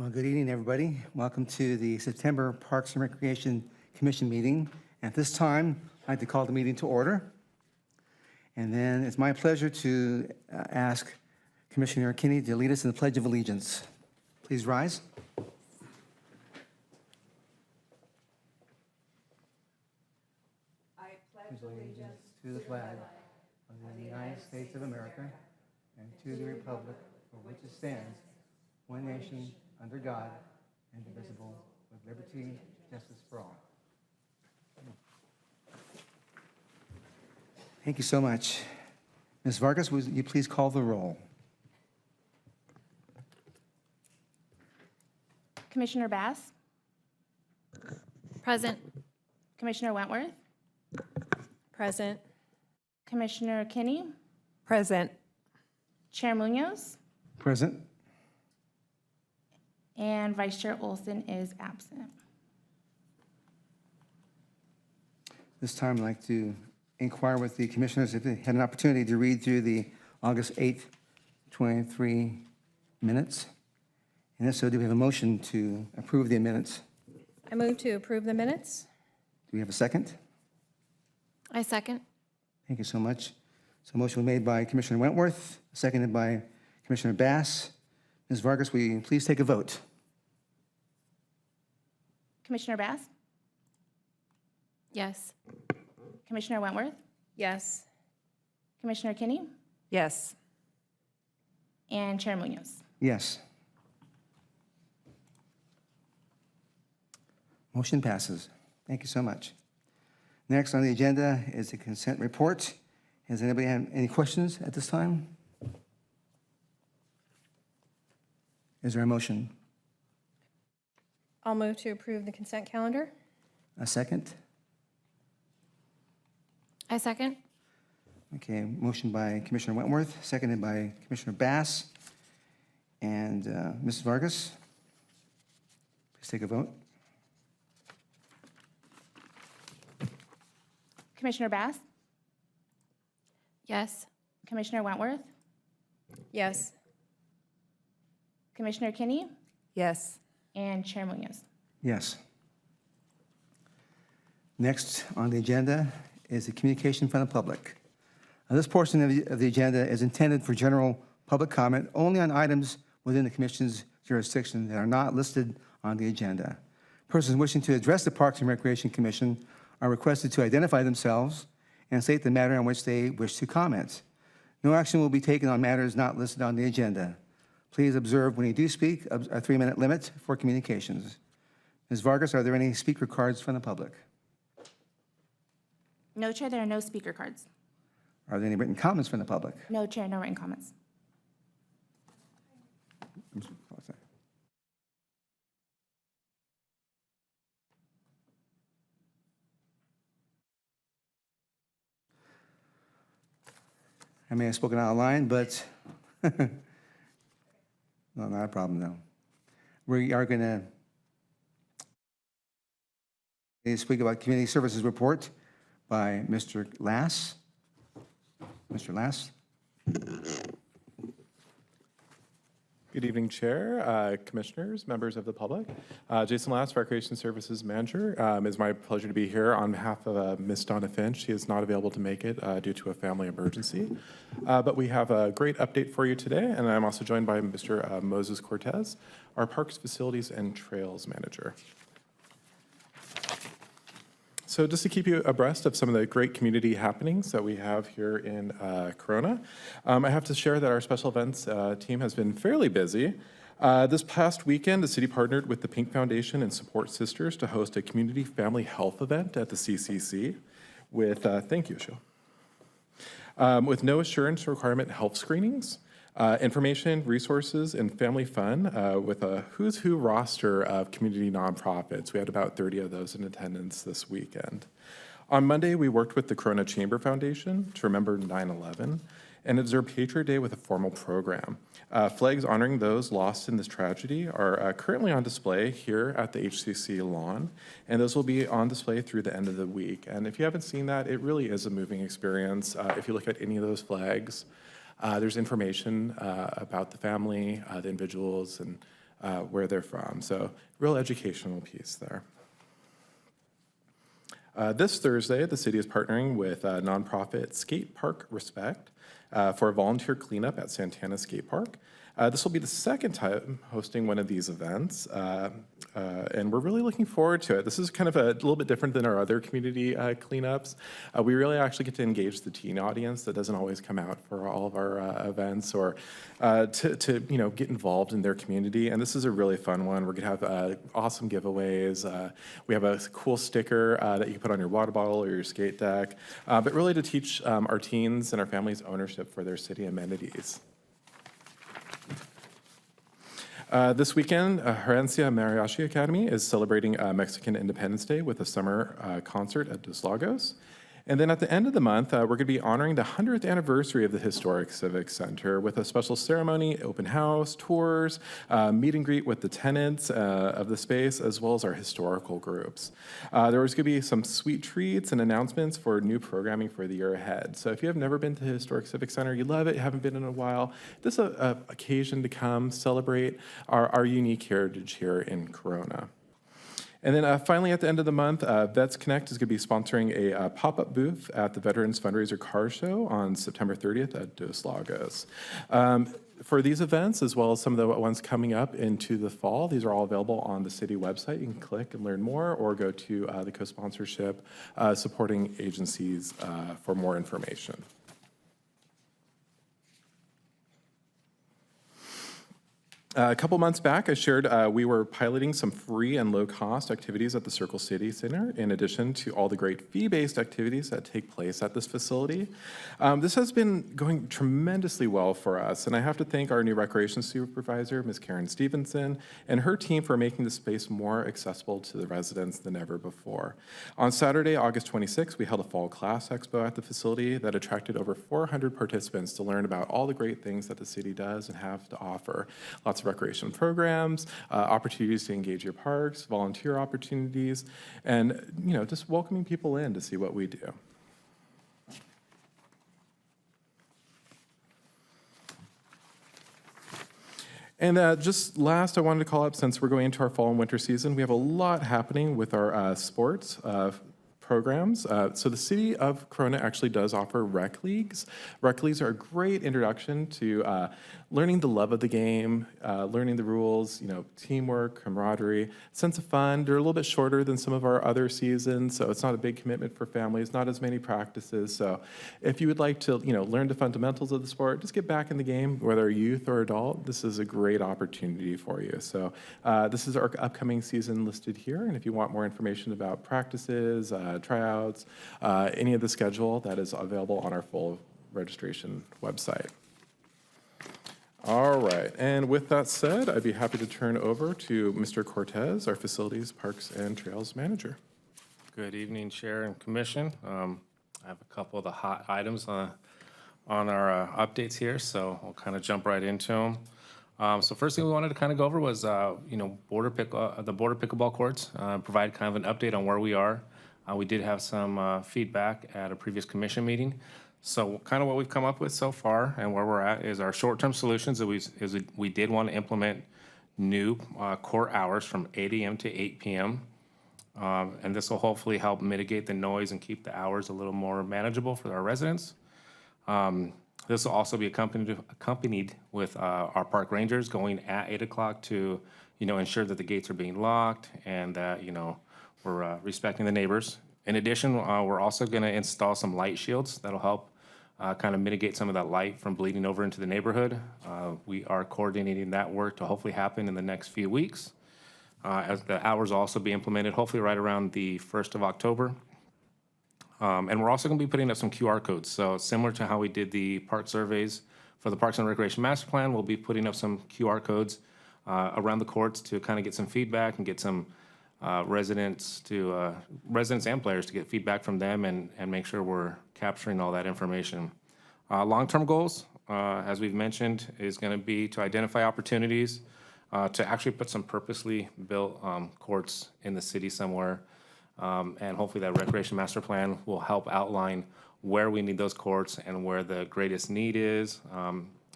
Well, good evening, everybody. Welcome to the September Parks and Recreation Commission meeting. At this time, I'd like to call the meeting to order. And then it's my pleasure to ask Commissioner Kinney to lead us in the Pledge of Allegiance. Please rise. I pledge allegiance to the flag of the United States of America and to the republic for which it stands, one nation, under God, indivisible, with liberty and justice for all. Thank you so much. Ms. Vargas, would you please call the roll? Commissioner Bass? Present. Commissioner Wentworth? Present. Commissioner Kinney? present. Chair Munoz? Present. And Vice Chair Olson is absent. This time, I'd like to inquire with the commissioners if they had an opportunity to read through the August 8th, 23 minutes. And if so, do we have a motion to approve the minutes? I move to approve the minutes. Do we have a second? I second. Thank you so much. So motion was made by Commissioner Wentworth, seconded by Commissioner Bass. Ms. Vargas, will you please take a vote? Commissioner Bass? Yes. Commissioner Wentworth? Yes. Commissioner Kinney? Yes. And Chair Munoz? Yes. Motion passes. Thank you so much. Next on the agenda is the consent report. Has anybody had any questions at this time? Is there a motion? I'll move to approve the consent calendar. A second? I second. Okay, motion by Commissioner Wentworth, seconded by Commissioner Bass. And Mrs. Vargas, please take a vote. Commissioner Bass? Yes. Commissioner Wentworth? Yes. Commissioner Kinney? Yes. And Chair Munoz? Yes. Next on the agenda is the communication from the public. Now, this portion of the agenda is intended for general public comment only on items within the Commission's jurisdiction that are not listed on the agenda. Persons wishing to address the Parks and Recreation Commission are requested to identify themselves and state the matter on which they wish to comment. No action will be taken on matters not listed on the agenda. Please observe when you do speak a 3-minute limit for communications. Ms. Vargas, are there any speaker cards from the public? No, Chair, there are no speaker cards. Are there any written comments from the public? No, Chair, no written comments. I may have spoken out of line, but no, not a problem, though. We are going to speak about Community Services Report by Mr. Lass. Mr. Lass? Good evening, Chair, Commissioners, members of the public. Jason Lass, Recreation Services Manager. It's my pleasure to be here on behalf of Ms. Donna Finch. She is not available to make it due to a family emergency. But we have a great update for you today, and I'm also joined by Mr. Moses Cortez, our Parks, Facilities, and Trails Manager. So just to keep you abreast of some of the great community happenings that we have here in Corona, I have to share that our special events team has been fairly busy. This past weekend, the city partnered with the Pink Foundation and Support Sisters to host a community family health event at the CCC with, thank you, Shu, with no assurance requirement health screenings, information, resources, and family fun with a who's who roster of community nonprofits. We had about 30 of those in attendance this weekend. On Monday, we worked with the Corona Chamber Foundation to remember 9/11 and observed Patriot Day with a formal program. Flags honoring those lost in this tragedy are currently on display here at the HCC lawn, and those will be on display through the end of the week. And if you haven't seen that, it really is a moving experience. If you look at any of those flags, there's information about the family, the individuals, and where they're from. So real educational piece there. This Thursday, the city is partnering with nonprofit Skate Park Respect for a volunteer cleanup at Santana Skate Park. This will be the second time hosting one of these events, and we're really looking forward to it. This is kind of a little bit different than our other community cleanups. We really actually get to engage the teen audience that doesn't always come out for all of our events, or to get involved in their community. And this is a really fun one. We're gonna have awesome giveaways. We have a cool sticker that you can put on your water bottle or your skate deck, but really to teach our teens and our families ownership for their city amenities. This weekend, Herencia Mariachi Academy is celebrating Mexican Independence Day with a summer concert at Dos Lagos. And then at the end of the month, we're going to be honoring the 100th anniversary of the Historic Civic Center with a special ceremony, open house, tours, meet and greet with the tenants of the space, as well as our historical groups. There was going to be some sweet treats and announcements for new programming for the year ahead. So if you have never been to the Historic Civic Center, you love it, you haven't been in a while, this is an occasion to come celebrate our unique heritage here in Corona. And then finally, at the end of the month, Vets Connect is going to be sponsoring a pop-up booth at the Veterans Fundraiser Car Show on September 30th at Dos Lagos. For these events, as well as some of the ones coming up into the fall, these are all available on the city website. You can click and learn more, or go to the co-sponsorship supporting agencies for more information. A couple months back, I shared we were piloting some free and low-cost activities at the Circle City Center, in addition to all the great fee-based activities that take place at this facility. This has been going tremendously well for us, and I have to thank our new recreation supervisor, Ms. Karen Stevenson, and her team for making the space more accessible to the residents than ever before. On Saturday, August 26th, we held a fall class expo at the facility that attracted over 400 participants to learn about all the great things that the city does and have to offer. Lots of recreation programs, opportunities to engage your parks, volunteer opportunities, and just welcoming people in to see what we do. And just last, I wanted to call up, since we're going into our fall and winter season, we have a lot happening with our sports programs. So the city of Corona actually does offer rec leagues. Rec leagues are a great introduction to learning the love of the game, learning the rules, teamwork, camaraderie, sense of fun. They're a little bit shorter than some of our other seasons, so it's not a big commitment for families, not as many practices. So if you would like to, learn the fundamentals of the sport, just get back in the game, whether youth or adult, this is a great opportunity for you. So this is our upcoming season listed here, and if you want more information about practices, tryouts, any of the schedule, that is available on our full registration website. All right, and with that said, I'd be happy to turn over to Mr. Cortez, our Facilities, Parks, and Trails Manager. Good evening, Chair and Commission. I have a couple of the hot items on our updates here, so I'll kind of jump right into them. So first thing we wanted to kind of go over was, the border pickleball courts, provide kind of an update on where we are. We did have some feedback at a previous commission meeting. So kind of what we've come up with so far and where we're at is our short-term solutions that we did want to implement new court hours from 8 a.m. to 8 p.m. And this will hopefully help mitigate the noise and keep the hours a little more manageable for our residents. This will also be accompanied with our park rangers going at 8 o'clock to, ensure that the gates are being locked and that, we're respecting the neighbors. In addition, we're also going to install some light shields that'll help kind of mitigate some of that light from bleeding over into the neighborhood. We are coordinating that work to hopefully happen in the next few weeks. As the hours will also be implemented, hopefully right around the 1st of October. And we're also going to be putting up some QR codes. So similar to how we did the park surveys for the Parks and Recreation Master Plan, we'll be putting up some QR codes around the courts to kind of get some feedback and get some residents and players to get feedback from them and make sure we're capturing all that information. Long-term goals, as we've mentioned, is going to be to identify opportunities to actually put some purposely built courts in the city somewhere. And hopefully that Recreation Master Plan will help outline where we need those courts and where the greatest need is,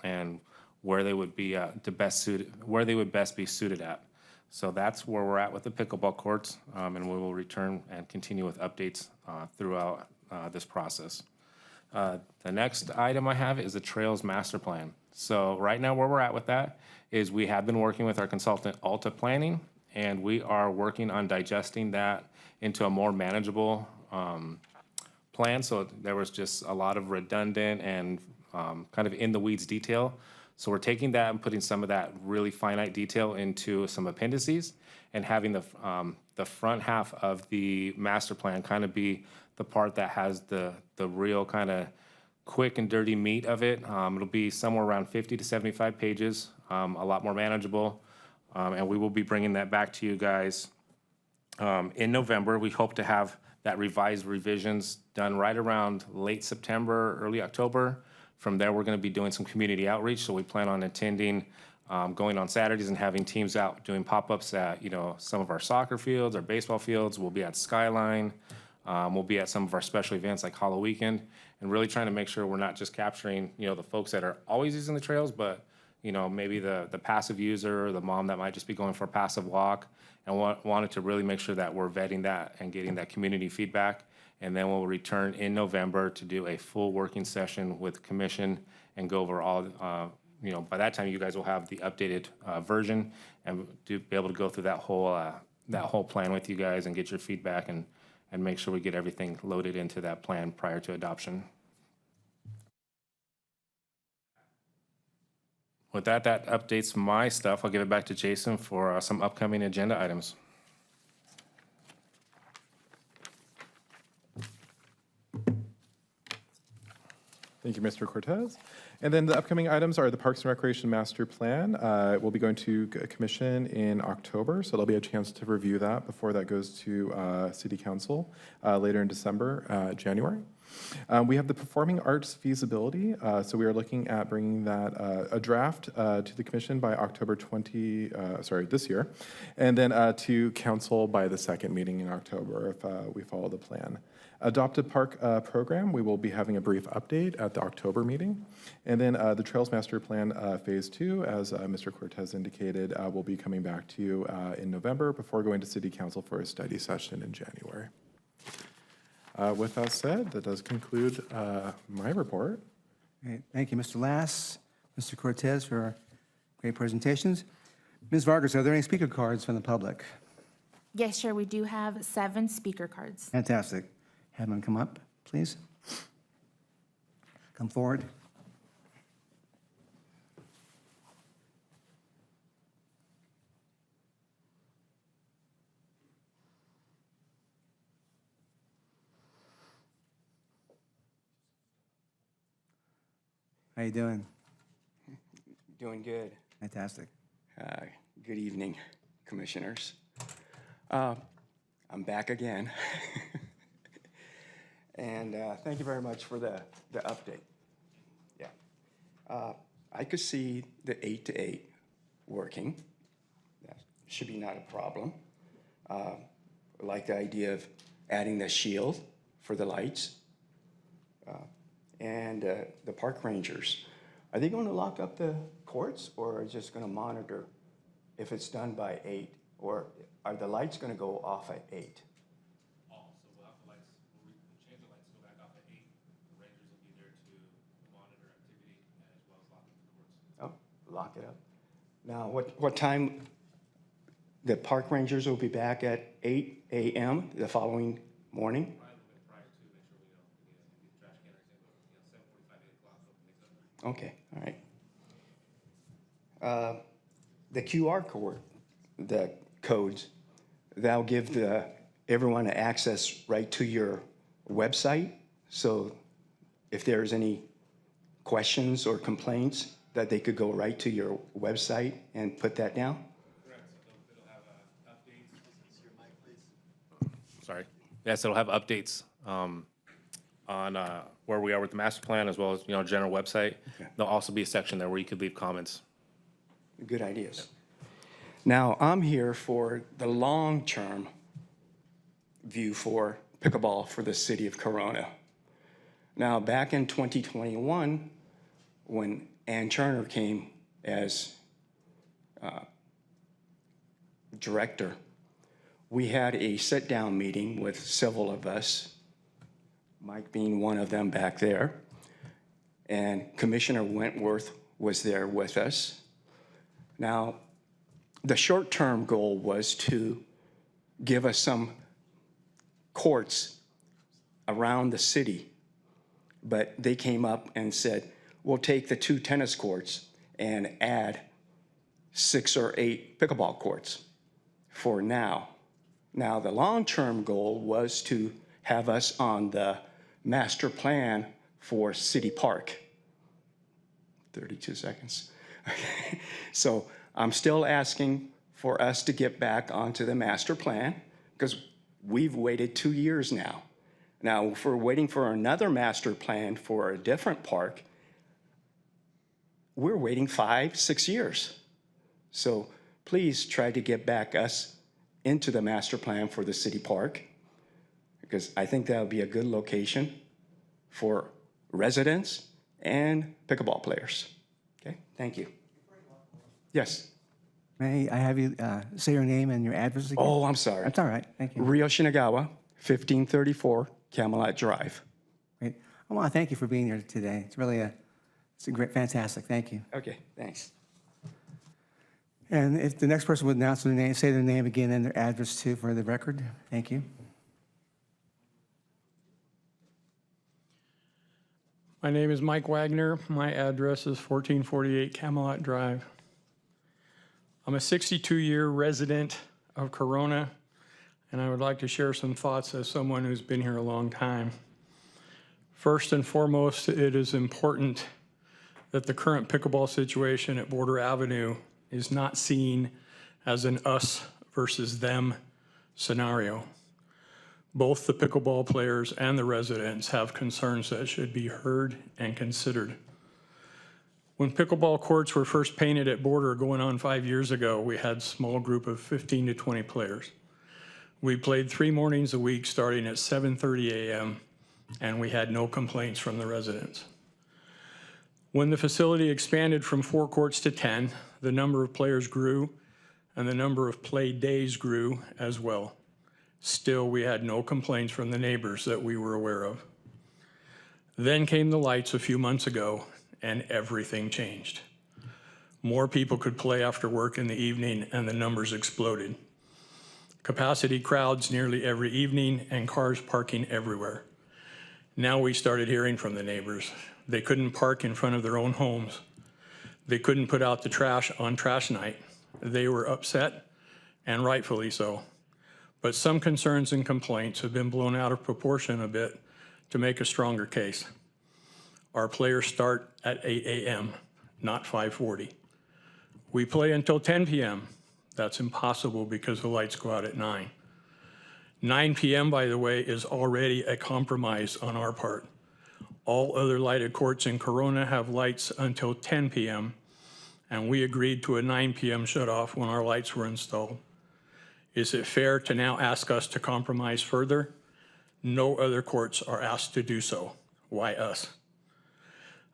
and where they would be where they would best be suited at. So that's where we're at with the pickleball courts, and we will return and continue with updates throughout this process. The next item I have is the Trails Master Plan. So right now where we're at with that is we have been working with our consultant Alta Planning, and we are working on digesting that into a more manageable plan. So there was just a lot of redundant and kind of in the weeds detail. So we're taking that and putting some of that really finite detail into some appendices and having the front half of the master plan kind of be the part that has the real kind of quick and dirty meat of it. It'll be somewhere around 50 to 75 pages, a lot more manageable. And we will be bringing that back to you guys in November. We hope to have that revised revisions done right around late September, early October. From there, we're going to be doing some community outreach, so we plan on attending, going on Saturdays and having teams out doing pop-ups at, some of our soccer fields, our baseball fields. We'll be at Skyline. We'll be at some of our special events like Hollow Weekend, and really trying to make sure we're not just capturing, the folks that are always using the trails, but, maybe the passive user, the mom that might just be going for a passive walk, and wanted to really make sure that we're vetting that and getting that community feedback. And then we'll return in November to do a full working session with the commission and go over all, by that time, you guys will have the updated version and be able to go through that whole plan with you guys and get your feedback and make sure we get everything loaded into that plan prior to adoption. With that updates my stuff. I'll give it back to Jason for some upcoming agenda items. Thank you, Mr. Cortez. And then the upcoming items are the Parks and Recreation Master Plan. We'll be going to commission in October, so there'll be a chance to review that before that goes to City Council later in December, January. We have the Performing Arts Feasibility, so we are looking at bringing that, a draft to the commission by October this year, and then to council by the second meeting in October if we follow the plan. Adopted Park Program, we will be having a brief update at the October meeting. And then the Trails Master Plan Phase 2, as Mr. Cortez indicated, will be coming back to you in November before going to City Council for a study session in January. With that said, that does conclude my report. Great. Thank you, Mr. Lass, Mr. Cortez, for great presentations. Ms. Vargas, are there any speaker cards from the public? Yes, Chair, we do have 7 speaker cards. Fantastic. Have them come up, please. Come forward. How you doing? Doing good. Fantastic. Good evening, commissioners. I'm back again. And thank you very much for the update. Yeah. I could see the 8 to 8 working. That should be not a problem. I like the idea of adding the shield for the lights. And the park rangers, are they going to lock up the courts or are just going to monitor if it's done by 8? Or are the lights going to go off at 8? So we'll have the lights, we'll change the lights to go back off at 8. The rangers will be there to monitor activity as well as lock up the courts. Oh, lock it up. Now, what time the park rangers will be back at 8 a.m. the following morning? Probably a little bit prior to make sure we need the trash canners in, 7:45, 8 o'clock, so it makes up. Okay, all right. The QR code, the codes, that'll give everyone access right to your website. So if there's any questions or complaints, that they could go right to your website and put that down? Correct, so it'll have updates. Sorry. Yes, it'll have updates on where we are with the master plan as well as, general website. Okay. There'll also be a section there where you could leave comments. Good ideas. Now, I'm here for the long-term view for pickleball for the city of Corona. Now, back in 2021, when Ann Turner came as director, we had a sit-down meeting with several of us, Mike being one of them back there, and Commissioner Wentworth was there with us. Now, the short-term goal was to give us some courts around the city, but they came up and said, we'll take the 2 tennis courts and add 6 or 8 pickleball courts for now. Now, the long-term goal was to have us on the master plan for City Park. 32 seconds. Okay. So I'm still asking for us to get back onto the master plan because we've waited 2 years now. Now, if we're waiting for another master plan for a different park, we're waiting 5, 6 years. So please try to get back us into the master plan for the city park, because I think that would be a good location for residents and pickleball players. Okay, thank you. Yes. May I have you say your name and your address again? Oh, I'm sorry. That's all right. Thank you. Rio Shinagawa, 1534 Camelot Drive. Great. I want to thank you for being here today. It's really it's a great, fantastic. Thank you. Okay, thanks. And if the next person would announce their name, say their name again and their address too for the record. Thank you. My name is Mike Wagner. My address is 1448 Camelot Drive. I'm a 62-year resident of Corona, and I would like to share some thoughts as someone who's been here a long time. First and foremost, it is important that the current pickleball situation at Border Avenue is not seen as an us versus them scenario. Both the pickleball players and the residents have concerns that should be heard and considered. When pickleball courts were first painted at Border going on 5 years ago, we had a small group of 15 to 20 players. We played 3 mornings a week starting at 7:30 a.m. and we had no complaints from the residents. When the facility expanded from 4 courts to 10, the number of players grew and the number of play days grew as well. Still, we had no complaints from the neighbors that we were aware of. Then came the lights a few months ago and everything changed. More people could play after work in the evening and the numbers exploded. Capacity crowds nearly every evening and cars parking everywhere. Now we started hearing from the neighbors. They couldn't park in front of their own homes. They couldn't put out the trash on trash night. They were upset, and rightfully so. But some concerns and complaints have been blown out of proportion a bit to make a stronger case. Our players start at 8 a.m., not 5:40. We play until 10 p.m. That's impossible because the lights go out at 9. 9 p.m., by the way, is already a compromise on our part. All other lighted courts in Corona have lights until 10 p.m., and we agreed to a 9 p.m. shutoff when our lights were installed. Is it fair to now ask us to compromise further? No other courts are asked to do so. Why us?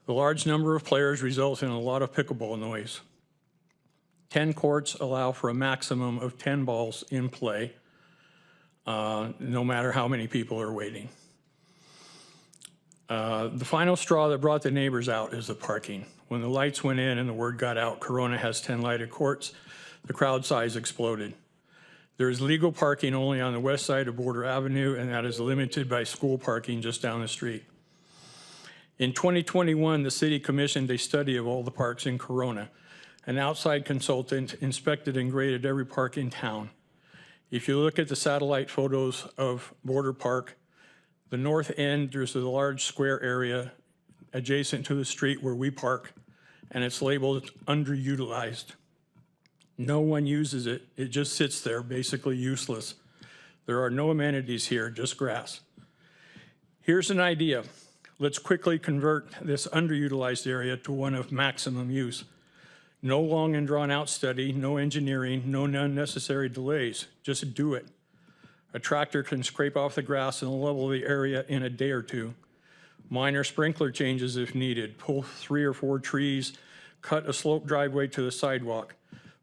The large number of players results in a lot of pickleball noise. 10 courts allow for a maximum of 10 balls in play, no matter how many people are waiting. The final straw that brought the neighbors out is the parking. When the lights went in and the word got out, Corona has 10 lighted courts, the crowd size exploded. There is legal parking only on the west side of Border Avenue, and that is limited by school parking just down the street. In 2021, the city commissioned a study of all the parks in Corona. An outside consultant inspected and graded every park in town. If you look at the satellite photos of Border Park, the north end, there's a large square area adjacent to the street where we park, and it's labeled underutilized. No one uses it. It just sits there, basically useless. There are no amenities here, just grass. Here's an idea. Let's quickly convert this underutilized area to one of maximum use. No long and drawn out study, no engineering, no unnecessary delays. Just do it. A tractor can scrape off the grass and level the area in a day or two. Minor sprinkler changes if needed. Pull 3 or 4 trees, cut a slope driveway to the sidewalk,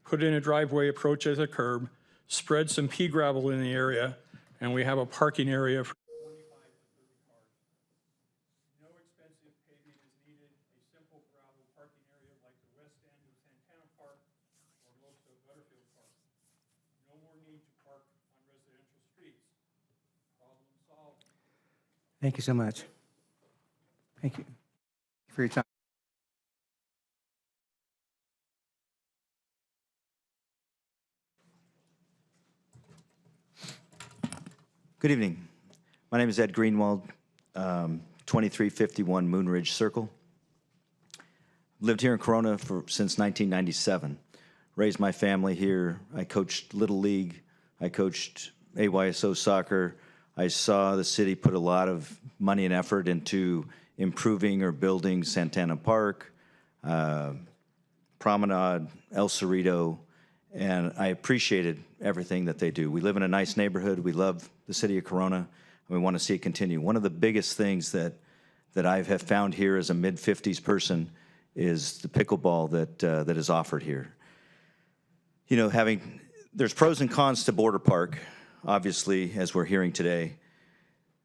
put in a driveway approach as a curb, spread some pea gravel in the area, and we have a parking area for 25 to 30 cars. No expensive paving is needed, a simple gravel parking area like the west end of Santana Park or most of Butterfield Park. No more need to park on residential streets. Problem solved. Thank you so much. Thank you for your time. Good evening. My name is Ed Greenwald, 2351 Moonridge Circle. Lived here in Corona since 1997. Raised my family here. I coached Little League. I coached AYSO soccer. I saw the city put a lot of money and effort into improving or building Santana Park, Promenade, El Cerrito, and I appreciated everything that they do. We live in a nice neighborhood. We love the city of Corona, and we want to see it continue. One of the biggest things that I have found here as a mid-50s person is the pickleball that is offered here. You know, there's pros and cons to Border Park, obviously, as we're hearing today.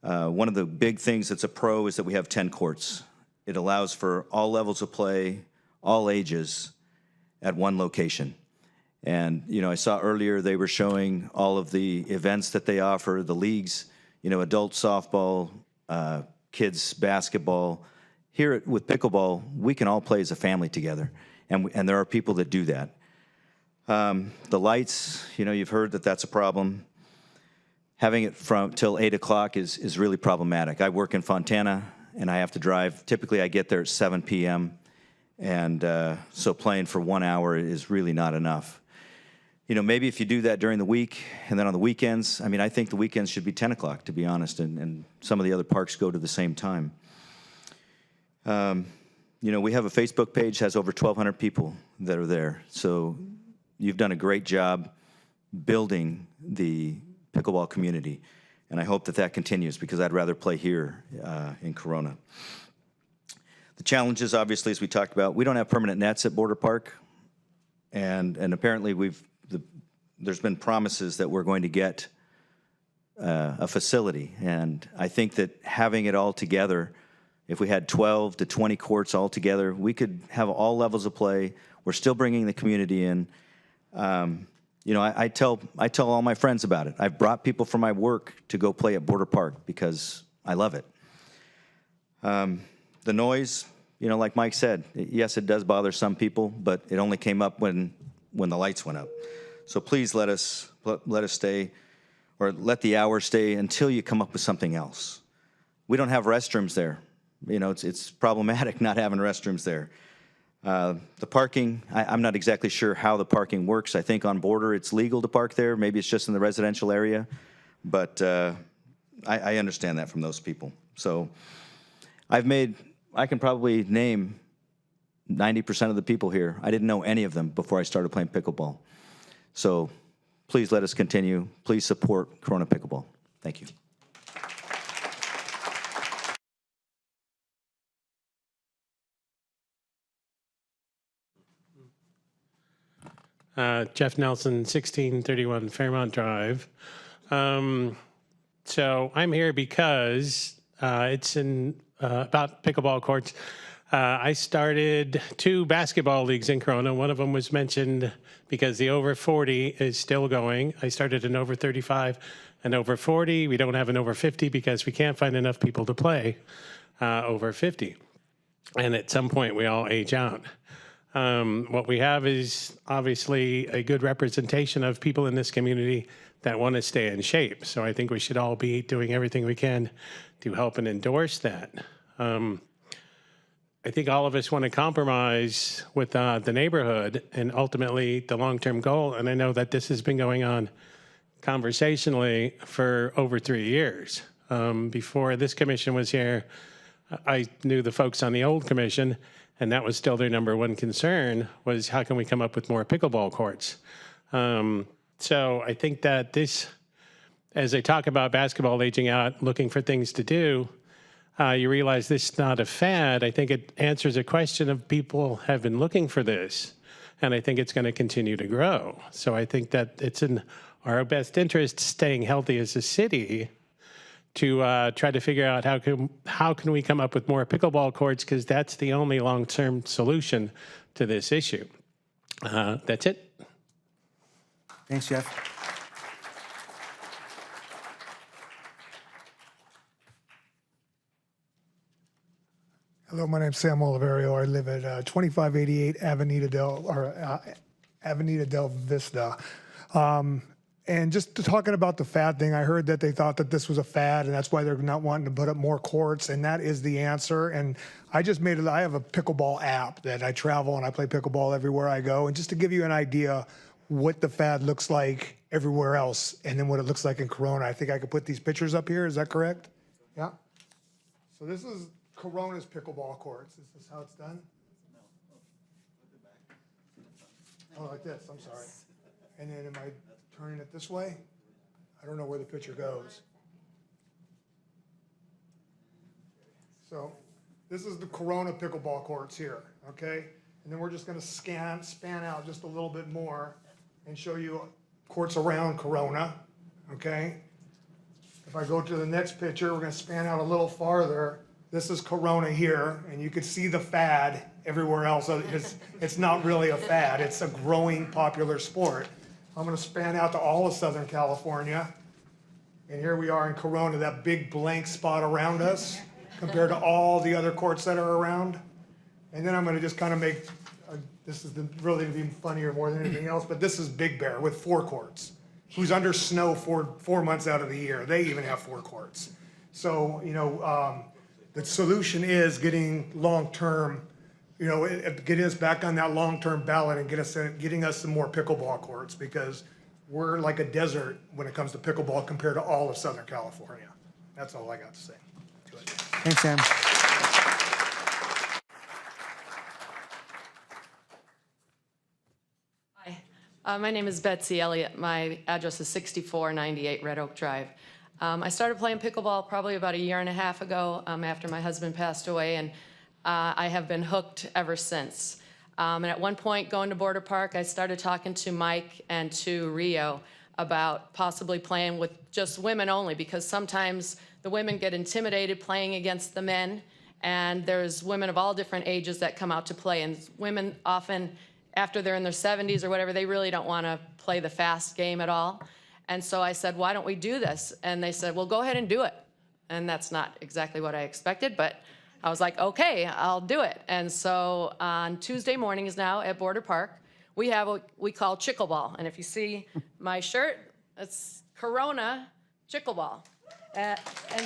One of the big things that's a pro is that we have 10 courts. It allows for all levels of play, all ages, at one location. And, you know, I saw earlier they were showing all of the events that they offer, the leagues, you know, adult softball, kids basketball. Here with pickleball, we can all play as a family together, and there are people that do that. The lights, you know, you've heard that that's a problem. Having it till 8 o'clock is really problematic. I work in Fontana, and I have to drive. Typically, I get there at 7 p.m., and so playing for 1 hour is really not enough. You know, maybe if you do that during the week, and then on the weekends, I mean, I think the weekends should be 10 o'clock, to be honest, and some of the other parks go to the same time. You know, we have a Facebook page, has over 1,200 people that are there, so you've done a great job building the pickleball community, and I hope that that continues, because I'd rather play here in Corona. The challenges, obviously, as we talked about, we don't have permanent nets at Border Park, and apparently there's been promises that we're going to get a facility, and I think that having it all together, if we had 12 to 20 courts all together, we could have all levels of play. We're still bringing the community in. You know, I tell all my friends about it. I've brought people from my work to go play at Border Park because I love it. The noise, you know, like Mike said, yes, it does bother some people, but it only came up when the lights went up. So please let us stay, or let the hour stay until you come up with something else. We don't have restrooms there. You know, it's problematic not having restrooms there. The parking, I'm not exactly sure how the parking works. I think on Border it's legal to park there. Maybe it's just in the residential area. But I understand that from those people. So I can probably name 90% of the people here. I didn't know any of them before I started playing pickleball. So please let us continue. Please support Corona Pickleball. Thank you. Jeff Nelson, 1631 Fairmont Drive. So I'm here because it's about pickleball courts. I started 2 basketball leagues in Corona. One of them was mentioned because the over 40 is still going. I started an over 35 and over 40. We don't have an over 50 because we can't find enough people to play over 50. And at some point, we all age out. What we have is obviously a good representation of people in this community that want to stay in shape. So I think we should all be doing everything we can to help and endorse that. I think all of us want to compromise with the neighborhood and ultimately the long-term goal. And I know that this has been going on conversationally for over 3 years. Before this commission was here, I knew the folks on the old commission, and that was still their number one concern, was how can we come up with more pickleball courts? So I think that this, as they talk about basketball aging out, looking for things to do, you realize this is not a fad. I think it answers a question of people have been looking for this, and I think it's going to continue to grow. So I think that it's in our best interest, staying healthy as a city, to try to figure out how can we come up with more pickleball courts, because that's the only long-term solution to this issue. That's it. Thanks, Jeff. Hello, my name's Sam Oliverio. I live at 2588 Avenida del Vista. And just talking about the fad thing, I heard that they thought that this was a fad, and that's why they're not wanting to put up more courts, and that is the answer. And I have a pickleball app that I travel and I play pickleball everywhere I go. And just to give you an idea what the fad looks like everywhere else, and then what it looks like in Corona, I think I could put these pictures up here. Is that correct? Yeah. So this is Corona's pickleball courts. Is this how it's done? Oh, like this, I'm sorry. And then am I turning it this way? I don't know where the picture goes. So this is the Corona pickleball courts here, okay? And then we're just gonna span out just a little bit more and show you courts around Corona, okay? If I go to the next picture, we're gonna span out a little farther. This is Corona here, and you can see the fad everywhere else. So it's not really a fad, it's a growing popular sport. I'm gonna span out to all of Southern California. And here we are in Corona, that big blank spot around us compared to all the other courts that are around. And then I'm gonna just kind of make, this is really to be funnier more than anything else, but this is Big Bear with 4 courts, who's under snow 4 months out of the year. They even have 4 courts. So, the solution is getting long-term, getting us back on that long-term ballot and getting us some more pickleball courts, because we're like a desert when it comes to pickleball compared to all of Southern California. That's all I got to say. Thanks, Sam. Hi, my name is Betsy Elliott. My address is 6498 Red Oak Drive. I started playing pickleball probably about 1.5 years ago after my husband passed away, and I have been hooked ever since. And at one point, going to Border Park, I started talking to Mike and to Rio about possibly playing with just women only, because sometimes the women get intimidated playing against the men, and there's women of all different ages that come out to play, and women often, after they're in their 70s or whatever, they really don't want to play the fast game at all. And so I said, why don't we do this? And they said, well, go ahead and do it. And that's not exactly what I expected, but I was like, okay, I'll do it. And so on Tuesday mornings now at Border Park, we have what we call Chickleball. And if you see my shirt, it's Corona Chickleball. And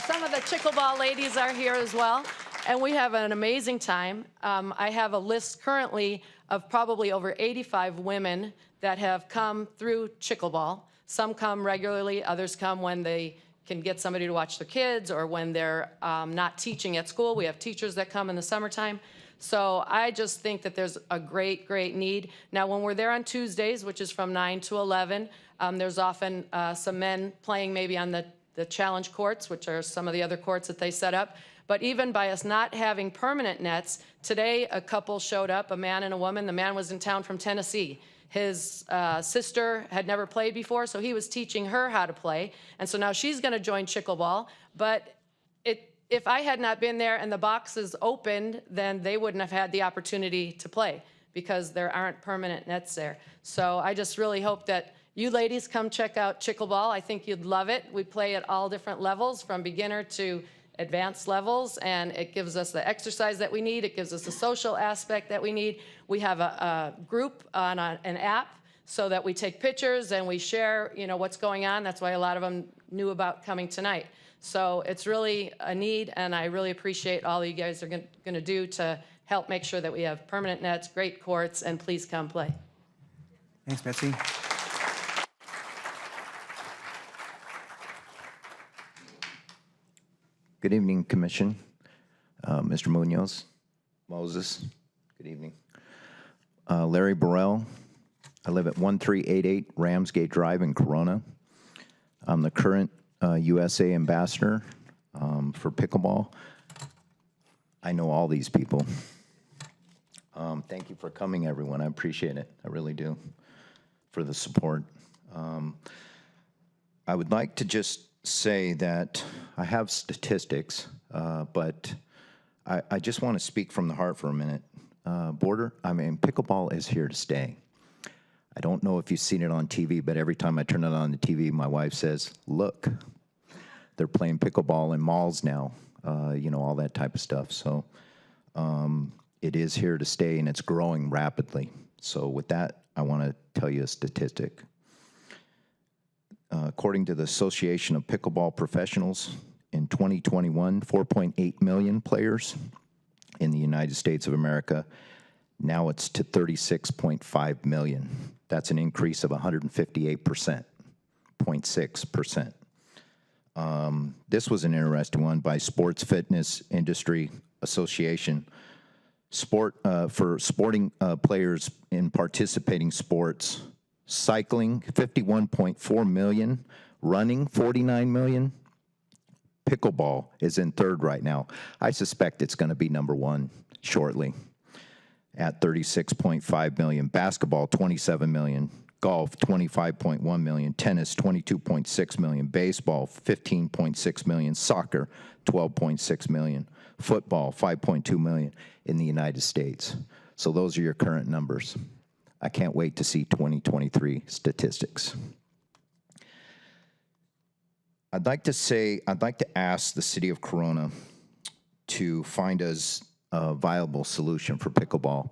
some of the Chickleball ladies are here as well. And we have an amazing time. I have a list currently of probably over 85 women that have come through Chickleball. Some come regularly, others come when they can get somebody to watch their kids or when they're not teaching at school. We have teachers that come in the summertime. So I just think that there's a great, great need. Now, when we're there on Tuesdays, which is from 9 to 11, there's often some men playing maybe on the challenge courts, which are some of the other courts that they set up. But even by us not having permanent nets, today a couple showed up, a man and a woman. The man was in town from Tennessee. His sister had never played before, so he was teaching her how to play. And so now she's going to join Chickleball. But if I had not been there and the boxes opened, then they wouldn't have had the opportunity to play because there aren't permanent nets there. So I just really hope that you ladies come check out Chickleball. I think you'd love it. We play at all different levels, from beginner to advanced levels, and it gives us the exercise that we need. It gives us the social aspect that we need. We have a group on an app so that we take pictures and we share, what's going on. That's why a lot of them knew about coming tonight. So it's really a need, and I really appreciate all you guys are going to do to help make sure that we have permanent nets, great courts, and please come play. Thanks, Betsy. Good evening, Commission. Mr. Munoz, Moses, good evening. Larry Burrell. I live at 1388 Ramsgate Drive in Corona. I'm the current USA ambassador for pickleball. I know all these people. Thank you for coming, everyone. I appreciate it. I really do, for the support. I would like to just say that I have statistics, but I just want to speak from the heart for a minute. Pickleball is here to stay. I don't know if you've seen it on TV, but every time I turn it on the TV, my wife says, look, they're playing pickleball in malls now, all that type of stuff. So it is here to stay, and it's growing rapidly. So with that, I want to tell you a statistic. According to the Association of Pickleball Professionals, in 2021, 4.8 million players in the United States of America. Now it's to 36.5 million. That's an increase of 158%, 0.6%. This was an interesting one by Sports Fitness Industry Association. For sporting players in participating sports, cycling, 51.4 million, running, 49 million. Pickleball is in third right now. I suspect it's going to be number one shortly at 36.5 million. Basketball, 27 million. Golf, 25.1 million. Tennis, 22.6 million. Baseball, 15.6 million. Soccer, 12.6 million. Football, 5.2 million in the United States. So those are your current numbers. I can't wait to see 2023 statistics. I'd like to ask the city of Corona to find us a viable solution for pickleball.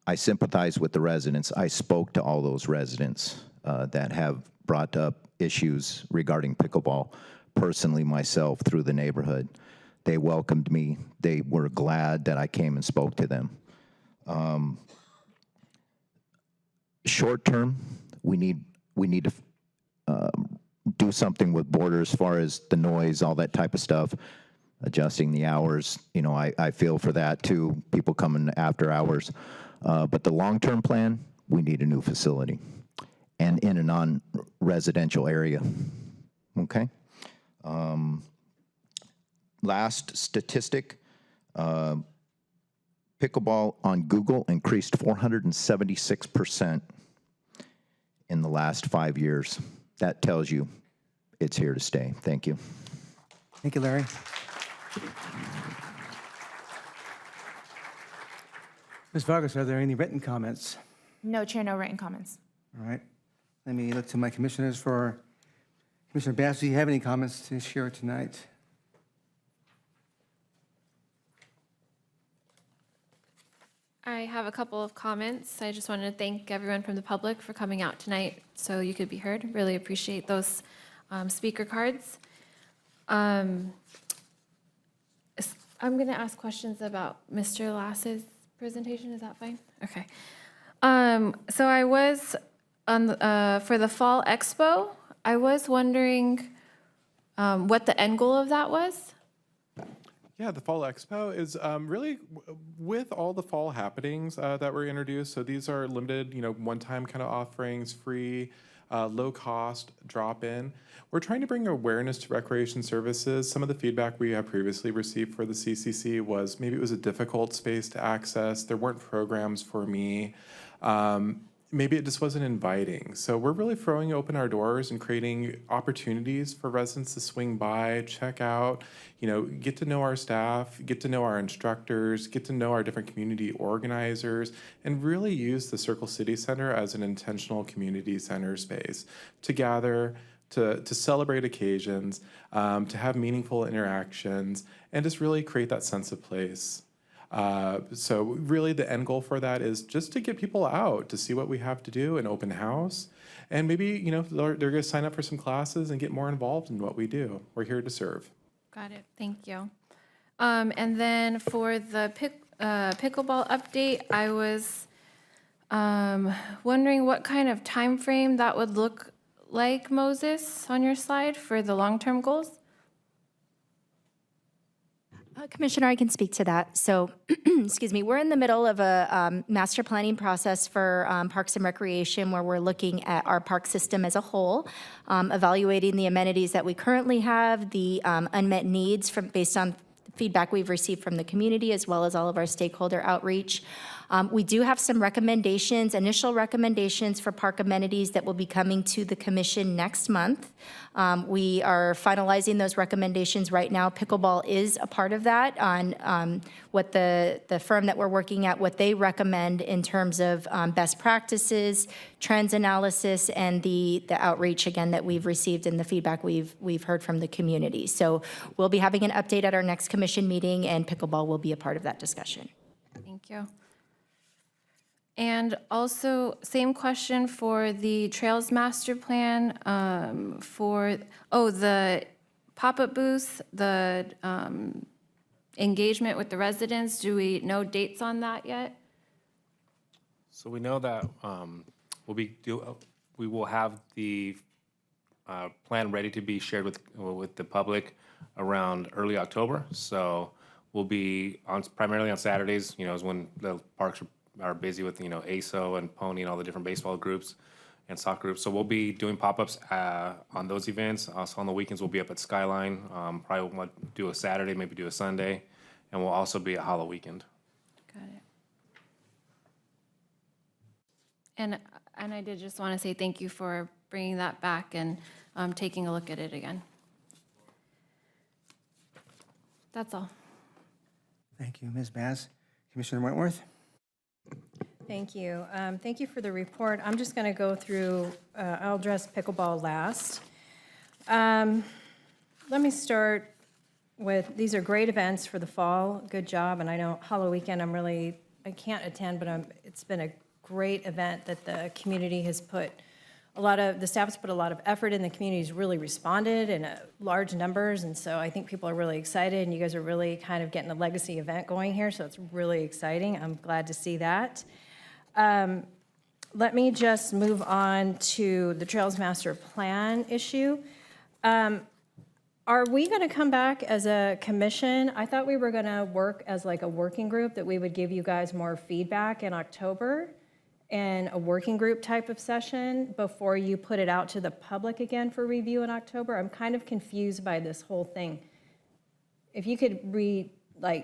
I sympathize with the residents. I spoke to all those residents that have brought up issues regarding pickleball personally myself through the neighborhood. They welcomed me. They were glad that I came and spoke to them. Short term, we need to do something with Border as far as the noise, all that type of stuff, adjusting the hours. I feel for that too, people coming after hours. But the long-term plan, we need a new facility and in a non-residential area, okay? Last statistic, pickleball on Google increased 476% in the last 5 years. That tells you it's here to stay. Thank you. Thank you, Larry. Ms. Vargas, are there any written comments? No, Chair, no written comments. All right. Let me look to my commissioners for Commissioner Bass. Do you have any comments to share tonight? I have a couple of comments. I just wanted to thank everyone from the public for coming out tonight so you could be heard. Really appreciate those speaker cards. I'm going to ask questions about Mr. Lass's presentation. Is that fine? Okay. So I was on for the Fall Expo. I was wondering what the end goal of that was. Yeah, the Fall Expo is really with all the fall happenings that were introduced. So these are limited, one-time kind of offerings, free, low-cost, drop-in. We're trying to bring awareness to recreation services. Some of the feedback we have previously received for the CCC was maybe it was a difficult space to access. There weren't programs for me. Maybe it just wasn't inviting. So we're really throwing open our doors and creating opportunities for residents to swing by, check out, get to know our staff, get to know our instructors, get to know our different community organizers, and really use the Circle City Center as an intentional community center space to gather, to celebrate occasions, to have meaningful interactions, and just really create that sense of place. So really the end goal for that is just to get people out to see what we have to do, an open house, and maybe, they're going to sign up for some classes and get more involved in what we do. We're here to serve. Got it. Thank you. And then for the pickleball update, I was wondering what kind of time frame that would look like, Moses, on your slide for the long-term goals. Commissioner, I can speak to that. So, excuse me, we're in the middle of a master planning process for Parks and Recreation where we're looking at our park system as a whole, evaluating the amenities that we currently have, the unmet needs based on feedback we've received from the community, as well as all of our stakeholder outreach. We do have some recommendations, initial recommendations for park amenities that will be coming to the commission next month. We are finalizing those recommendations right now. Pickleball is a part of that on what the firm that we're working at, what they recommend in terms of best practices, trends analysis, and the outreach, again, that we've received and the feedback we've heard from the community. So we'll be having an update at our next commission meeting, and pickleball will be a part of that discussion. Thank you. And also, same question for the Trails Master Plan, the pop-up booth, the engagement with the residents. Do we know dates on that yet? So we know that we will have the plan ready to be shared with the public around early October. So we'll be primarily on Saturdays, is when the parks are busy with, ASO and Pony and all the different baseball groups and soccer groups. So we'll be doing pop-ups on those events. Also on the weekends, we'll be up at Skyline. Probably we'll do a Saturday, maybe do a Sunday. And we'll also be at Hollow Weekend. Got it. And I did just want to say thank you for bringing that back and taking a look at it again. That's all. Thank you, Ms. Baz. Commissioner Wentworth? Thank you. Thank you for the report. I'm just going to go through, I'll address pickleball last. Let me start with, these are great events for the fall. Good job. And I know Hollow Weekend, I can't attend, but it's been a great event that the community has put the staff has put a lot of effort in. The community's really responded in large numbers. And so I think people are really excited, and you guys are really kind of getting a legacy event going here. So it's really exciting. I'm glad to see that. Let me just move on to the Trails Master Plan issue. Are we going to come back as a commission? I thought we were going to work as like a working group, that we would give you guys more feedback in October in a working group type of session before you put it out to the public again for review in October. I'm kind of confused by this whole thing. If you could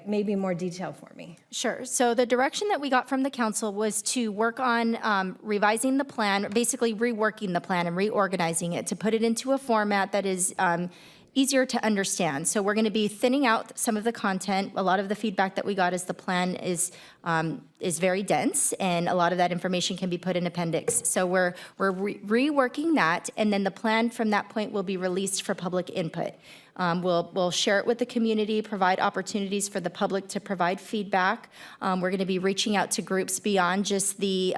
maybe more detail for me. Sure. So the direction that we got from the council was to work on revising the plan, basically reworking the plan and reorganizing it to put it into a format that is easier to understand. So we're going to be thinning out some of the content. A lot of the feedback that we got is the plan is very dense, and a lot of that information can be put in appendix. So we're reworking that, and then the plan from that point will be released for public input. We'll share it with the community, provide opportunities for the public to provide feedback. We're going to be reaching out to groups beyond just the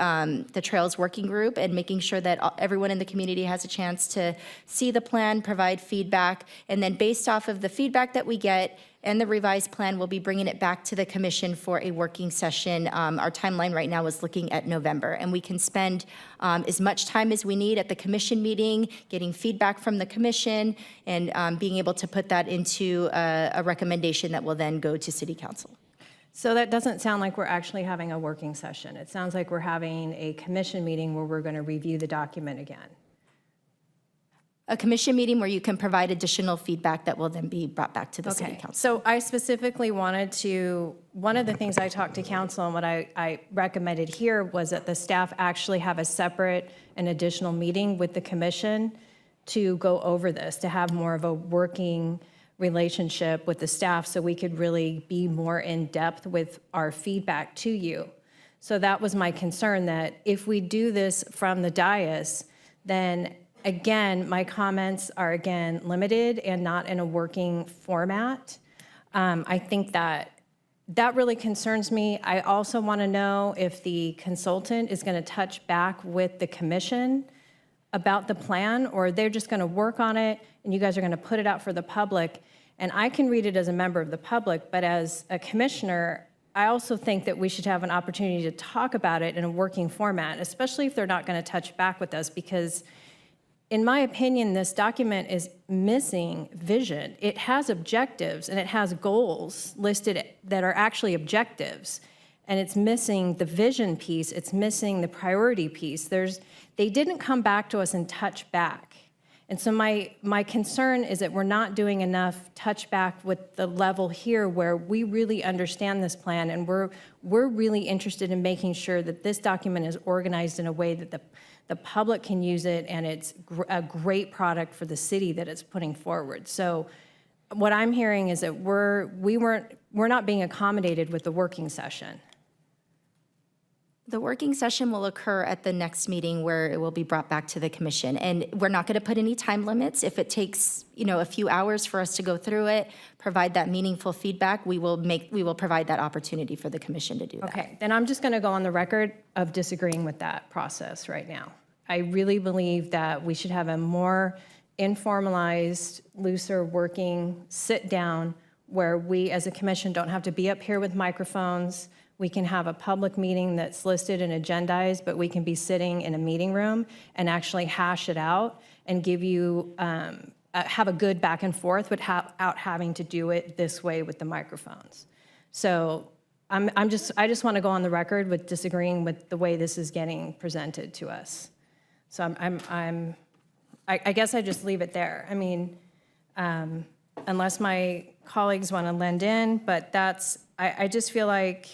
Trails Working Group and making sure that everyone in the community has a chance to see the plan, provide feedback, and then based off of the feedback that we get and the revised plan, we'll be bringing it back to the commission for a working session. Our timeline right now is looking at November, and we can spend as much time as we need at the commission meeting, getting feedback from the commission, and being able to put that into a recommendation that will then go to City Council. So that doesn't sound like we're actually having a working session. It sounds like we're having a commission meeting where we're going to review the document again. A commission meeting where you can provide additional feedback that will then be brought back to the City Council. So I specifically wanted to, one of the things I talked to council and what I recommended here was that the staff actually have a separate and additional meeting with the commission to go over this, to have more of a working relationship with the staff so we could really be more in depth with our feedback to you. So that was my concern, that if we do this from the dais, then again, my comments are again limited and not in a working format. I think that really concerns me. I also want to know if the consultant is going to touch back with the commission about the plan, or they're just going to work on it and you guys are going to put it out for the public. And I can read it as a member of the public, but as a commissioner, I also think that we should have an opportunity to talk about it in a working format, especially if they're not going to touch back with us, because in my opinion, this document is missing vision. It has objectives and it has goals listed that are actually objectives, and it's missing the vision piece. It's missing the priority piece. They didn't come back to us and touch back. And so my concern is that we're not doing enough touchback with the level here where we really understand this plan, and we're really interested in making sure that this document is organized in a way that the public can use it, and it's a great product for the city that it's putting forward. So what I'm hearing is that we're not being accommodated with the working session. The working session will occur at the next meeting where it will be brought back to the commission. And we're not going to put any time limits. If it takes, a few hours for us to go through it, provide that meaningful feedback, we will provide that opportunity for the commission to do that. Okay, then I'm just going to go on the record of disagreeing with that process right now. I really believe that we should have a more informalized, looser working sit down where we as a commission don't have to be up here with microphones. We can have a public meeting that's listed and agendized, but we can be sitting in a meeting room and actually hash it out and give you, have a good back and forth without having to do it this way with the microphones. So I just want to go on the record with disagreeing with the way this is getting presented to us. So I guess I just leave it there. I mean, unless my colleagues want to lend in, but I just feel like,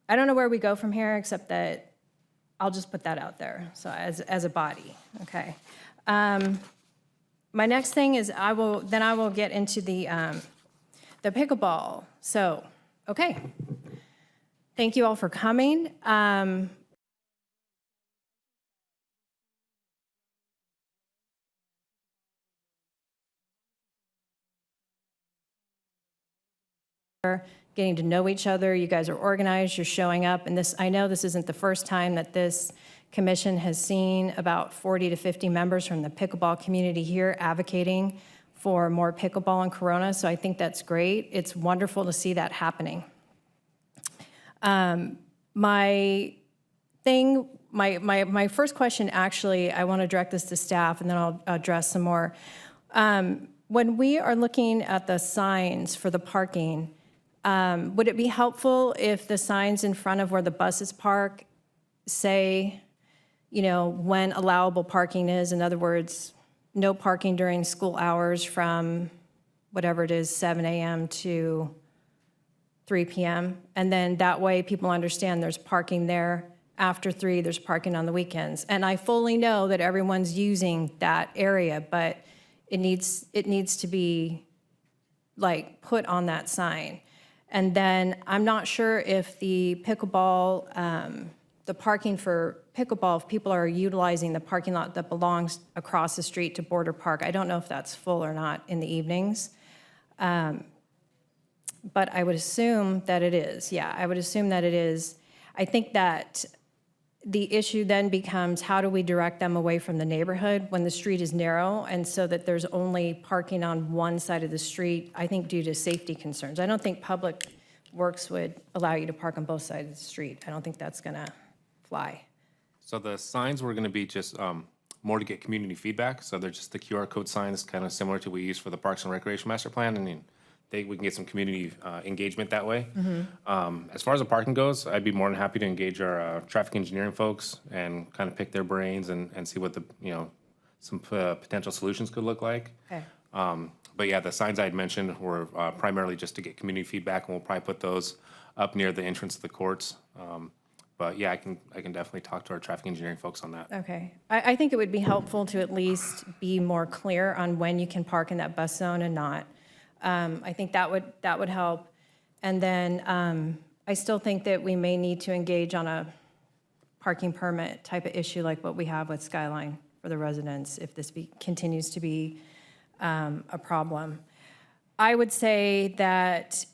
I don't know where we go from here, except that I'll just put that out there, so as a body, okay? My next thing is I will get into the pickleball. So, okay. Thank you all for coming. Getting to know each other. You guys are organized, you're showing up, and I know this isn't the first time that this commission has seen about 40 to 50 members from the pickleball community here advocating for more pickleball in Corona, so I think that's great. It's wonderful to see that happening. My first question, actually, I want to direct this to staff, and then I'll address some more. When we are looking at the signs for the parking, would it be helpful if the signs in front of where the buses park say, when allowable parking is? In other words, no parking during school hours from whatever it is, 7 a.m. to 3 p.m. And then that way people understand there's parking there. After 3, there's parking on the weekends. And I fully know that everyone's using that area, but it needs to be put on that sign. And then I'm not sure if the pickleball, the parking for pickleball, if people are utilizing the parking lot that belongs across the street to Border Park. I don't know if that's full or not in the evenings. But I would assume that it is. Yeah, I would assume that it is. I think that the issue then becomes how do we direct them away from the neighborhood when the street is narrow and so that there's only parking on one side of the street, I think due to safety concerns. I don't think Public Works would allow you to park on both sides of the street. I don't think that's gonna fly. So the signs were going to be just more to get community feedback. So they're just the QR code signs, kind of similar to what we use for the Parks and Recreation Master Plan. And we can get some community engagement that way. As far as the parking goes, I'd be more than happy to engage our traffic engineering folks and kind of pick their brains and see what the some potential solutions could look like. Okay. But yeah, the signs I had mentioned were primarily just to get community feedback, and we'll probably put those up near the entrance of the courts. But yeah, I can definitely talk to our traffic engineering folks on that. Okay. I think it would be helpful to at least be more clear on when you can park in that bus zone and not. I think that would help. And then I still think that we may need to engage on a parking permit type of issue like what we have with Skyline for the residents if this continues to be a problem. I would say that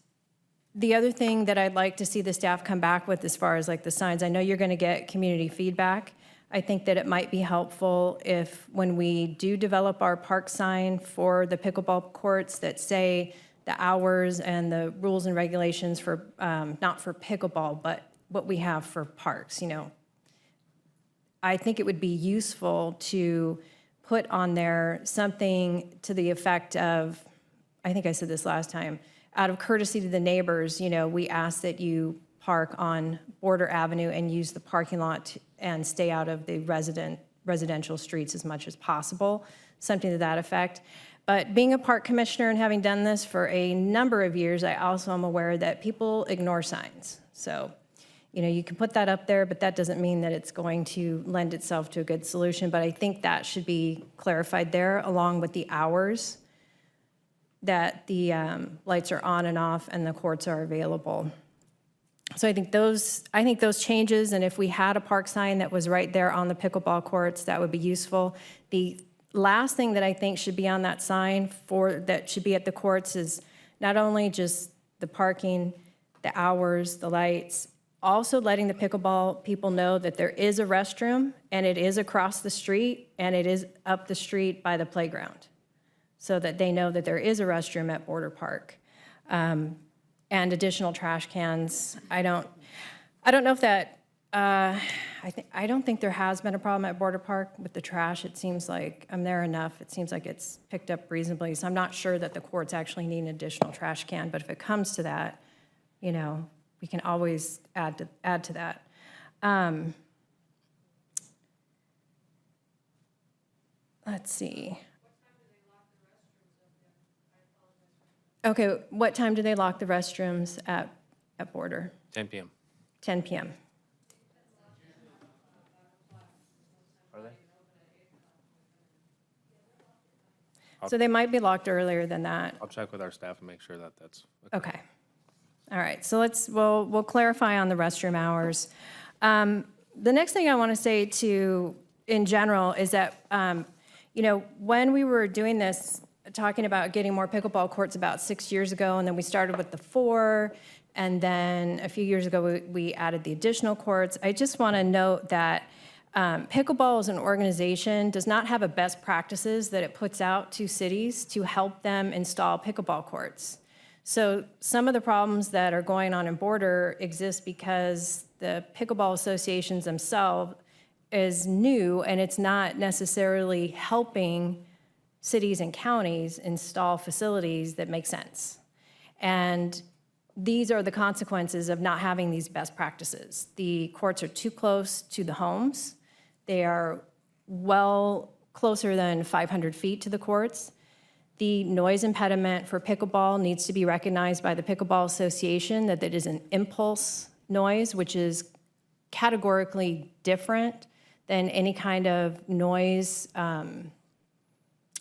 the other thing that I'd like to see the staff come back with as far as like the signs, I know you're going to get community feedback. I think that it might be helpful if when we do develop our park sign for the pickleball courts that say the hours and the rules and regulations for, not for pickleball, but what we have for parks, I think it would be useful to put on there something to the effect of, I think I said this last time, out of courtesy to the neighbors, we ask that you park on Border Avenue and use the parking lot and stay out of the resident residential streets as much as possible, something to that effect. But being a park commissioner and having done this for a number of years, I also am aware that people ignore signs. So, you know, you can put that up there, but that doesn't mean that it's going to lend itself to a good solution. But I think that should be clarified there, along with the hours that the lights are on and off and the courts are available. So I think those changes, and if we had a park sign that was right there on the pickleball courts, that would be useful. The last thing that I think should be on that sign that should be at the courts is not only just the parking, the hours, the lights, also letting the pickleball people know that there is a restroom and it is across the street and it is up the street by the playground, so that they know that there is a restroom at Border Park. And additional trash cans. I don't know if that, I don't think there has been a problem at Border Park with the trash. It seems like, I'm there enough, it seems like it's picked up reasonably. So I'm not sure that the courts actually need an additional trash can, but if it comes to that, you know, we can always add to that. Let's see. Okay, what time do they lock the restrooms at Border? 10 p.m. 10 p.m. Are they? So they might be locked earlier than that. I'll check with our staff and make sure that that's Okay. All right, so we'll clarify on the restroom hours. The next thing I want to say in general is that, you know, when we were doing this, talking about getting more pickleball courts about 6 years ago, and then we started with the 4, and then a few years ago we added the additional courts. I just want to note that pickleball as an organization does not have a best practices that it puts out to cities to help them install pickleball courts. So some of the problems that are going on in Border exist because the pickleball associations themselves is new, and it's not necessarily helping cities and counties install facilities that make sense. And these are the consequences of not having these best practices. The courts are too close to the homes. They are well closer than 500 feet to the courts. The noise impediment for pickleball needs to be recognized by the Pickleball Association, that it is an impulse noise, which is categorically different than any kind of noise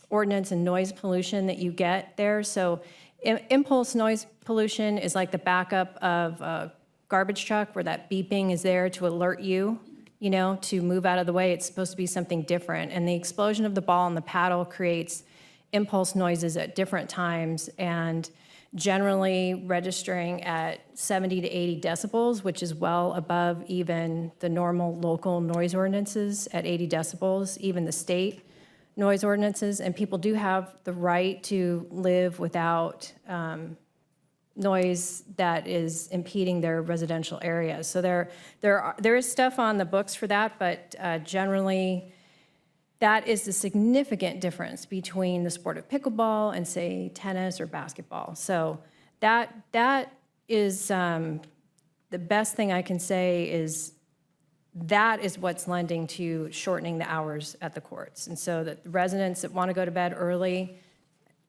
ordinance and noise pollution that you get there. So impulse noise pollution is like the backup of a garbage truck where that beeping is there to alert you, you know, to move out of the way. It's supposed to be something different. And the explosion of the ball and the paddle creates impulse noises at different times, and generally registering at 70 to 80 decibels, which is well above even the normal local noise ordinances at 80 decibels, even the state noise ordinances. And people do have the right to live without noise that is impeding their residential areas. So there is stuff on the books for that, but generally that is the significant difference between the sport of pickleball and, say, tennis or basketball. So that is the best thing I can say is that is what's lending to shortening the hours at the courts. And so that the residents that want to go to bed early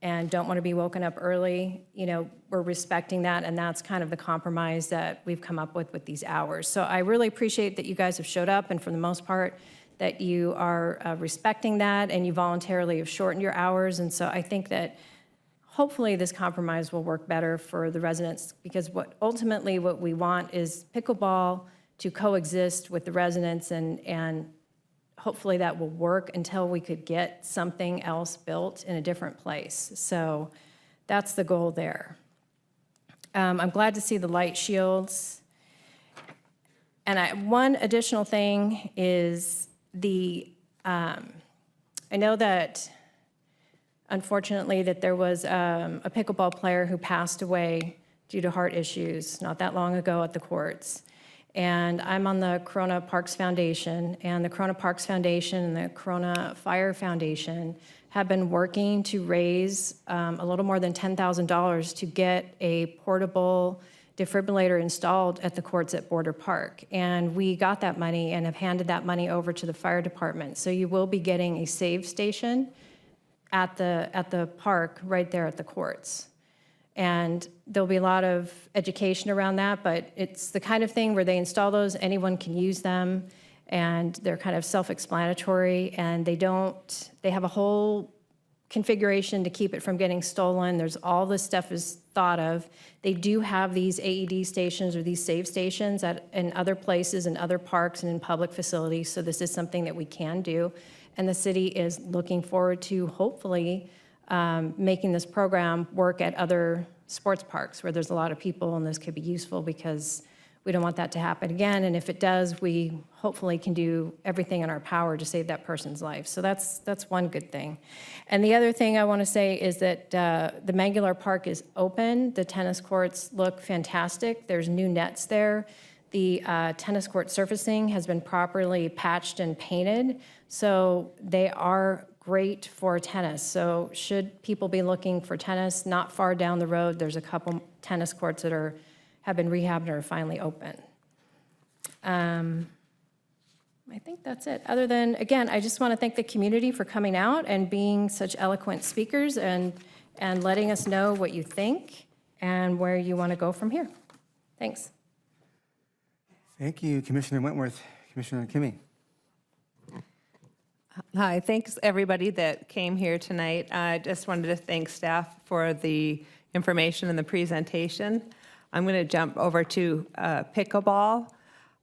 and don't want to be woken up early, you know, we're respecting that, and that's kind of the compromise that we've come up with these hours. So I really appreciate that you guys have showed up, and for the most part, that you are respecting that, and you voluntarily have shortened your hours. And so I think that hopefully this compromise will work better for the residents, because ultimately what we want is pickleball to coexist with the residents, and hopefully that will work until we could get something else built in a different place. So that's the goal there. I'm glad to see the light shields. And one additional thing is I know that unfortunately that there was a pickleball player who passed away due to heart issues not that long ago at the courts. And I'm on the Corona Parks Foundation, and the Corona Parks Foundation and the Corona Fire Foundation have been working to raise a little more than $10,000 to get a portable defibrillator installed at the courts at Border Park. And we got that money and have handed that money over to the fire department. So you will be getting a save station at the park right there at the courts. And there'll be a lot of education around that, but it's the kind of thing where they install those, anyone can use them, and they're kind of self-explanatory, and they have a whole configuration to keep it from getting stolen. There's all this stuff is thought of. They do have these AED stations or these save stations in other places, in other parks and in public facilities, so this is something that we can do. And the city is looking forward to hopefully making this program work at other sports parks where there's a lot of people, and this could be useful because we don't want that to happen again. And if it does, we hopefully can do everything in our power to save that person's life. So that's one good thing. And the other thing I want to say is that the Mangular Park is open. The tennis courts look fantastic. There's new nets there. The tennis court surfacing has been properly patched and painted. So they are great for tennis. So should people be looking for tennis, not far down the road, there's a couple tennis courts that have been rehabbed and are finally open. I think that's it. Other than, again, I just want to thank the community for coming out and being such eloquent speakers and letting us know what you think and where you want to go from here. Thanks. Thank you, Commissioner Wentworth. Commissioner Kimmy. Hi, thanks everybody that came here tonight. I just wanted to thank staff for the information and the presentation. I'm going to jump over to pickleball.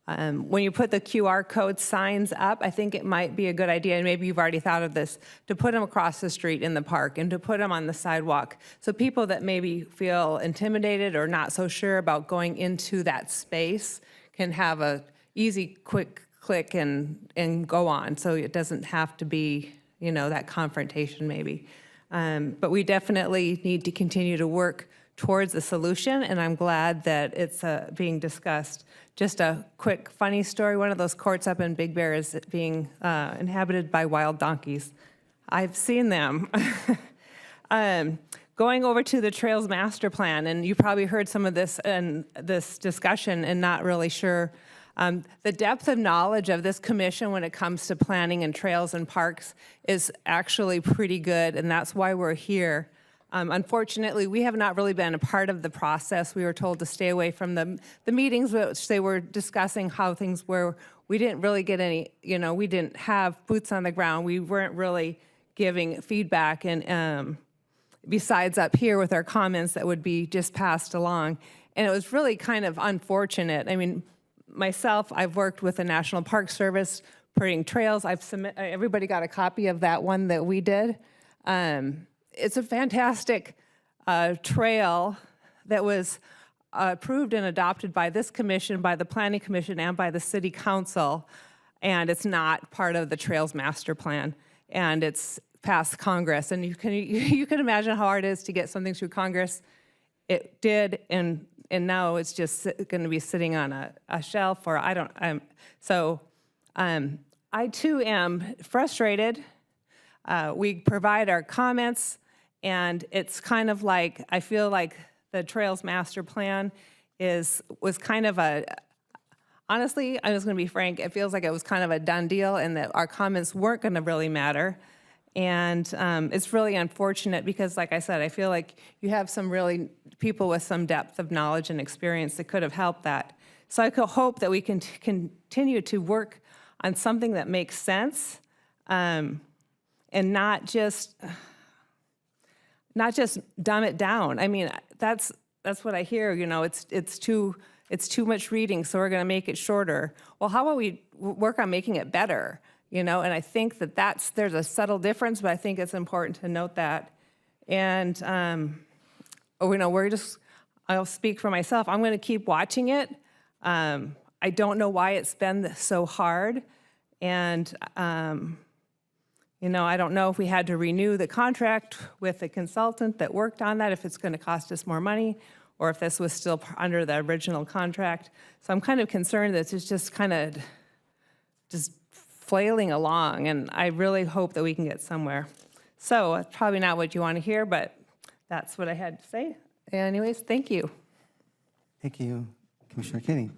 When you put the QR code signs up, I think it might be a good idea, and maybe you've already thought of this, to put them across the street in the park and to put them on the sidewalk. So people that maybe feel intimidated or not so sure about going into that space can have a easy, quick click and go on. So it doesn't have to be, that confrontation maybe. But we definitely need to continue to work towards a solution, and I'm glad that it's being discussed. Just a quick funny story, one of those courts up in Big Bear is being inhabited by wild donkeys. I've seen them. Going over to the Trails Master Plan, and you probably heard some of this in this discussion and not really sure. The depth of knowledge of this commission when it comes to planning and trails and parks is actually pretty good, and that's why we're here. Unfortunately, we have not really been a part of the process. We were told to stay away from the meetings, which they were discussing how things were. We didn't really get any, we didn't have boots on the ground. We weren't really giving feedback, and besides up here with our comments that would be just passed along. And it was really kind of unfortunate. I mean, myself, I've worked with the National Park Service, putting trails. Everybody got a copy of that one that we did. It's a fantastic trail that was approved and adopted by this commission, by the Planning Commission, and by the City Council, and it's not part of the Trails Master Plan, and it's past Congress. And you can imagine how hard it is to get something through Congress. It did, and now it's just going to be sitting on a shelf, or I too am frustrated. We provide our comments, and it's kind of like, I feel like the Trails Master Plan was kind of honestly, I'm just going to be frank, it feels like it was kind of a done deal and that our comments weren't going to really matter. And it's really unfortunate because, like I said, I feel like you have some really people with some depth of knowledge and experience that could have helped that. So I could hope that we can continue to work on something that makes sense, and not just dumb it down. I mean, that's what I hear. It's too much reading, so we're going to make it shorter. Well, how about we work on making it better? And I think there's a subtle difference, but I think it's important to note that. And I'll speak for myself. I'm going to keep watching it. I don't know why it's been so hard, and I don't know if we had to renew the contract with the consultant that worked on that, if it's going to cost us more money, or if this was still under the original contract. So I'm kind of concerned that it's just kind of just flailing along, and I really hope that we can get somewhere. So it's probably not what you want to hear, but that's what I had to say. Anyways, thank you. Thank you, Commissioner Kinney.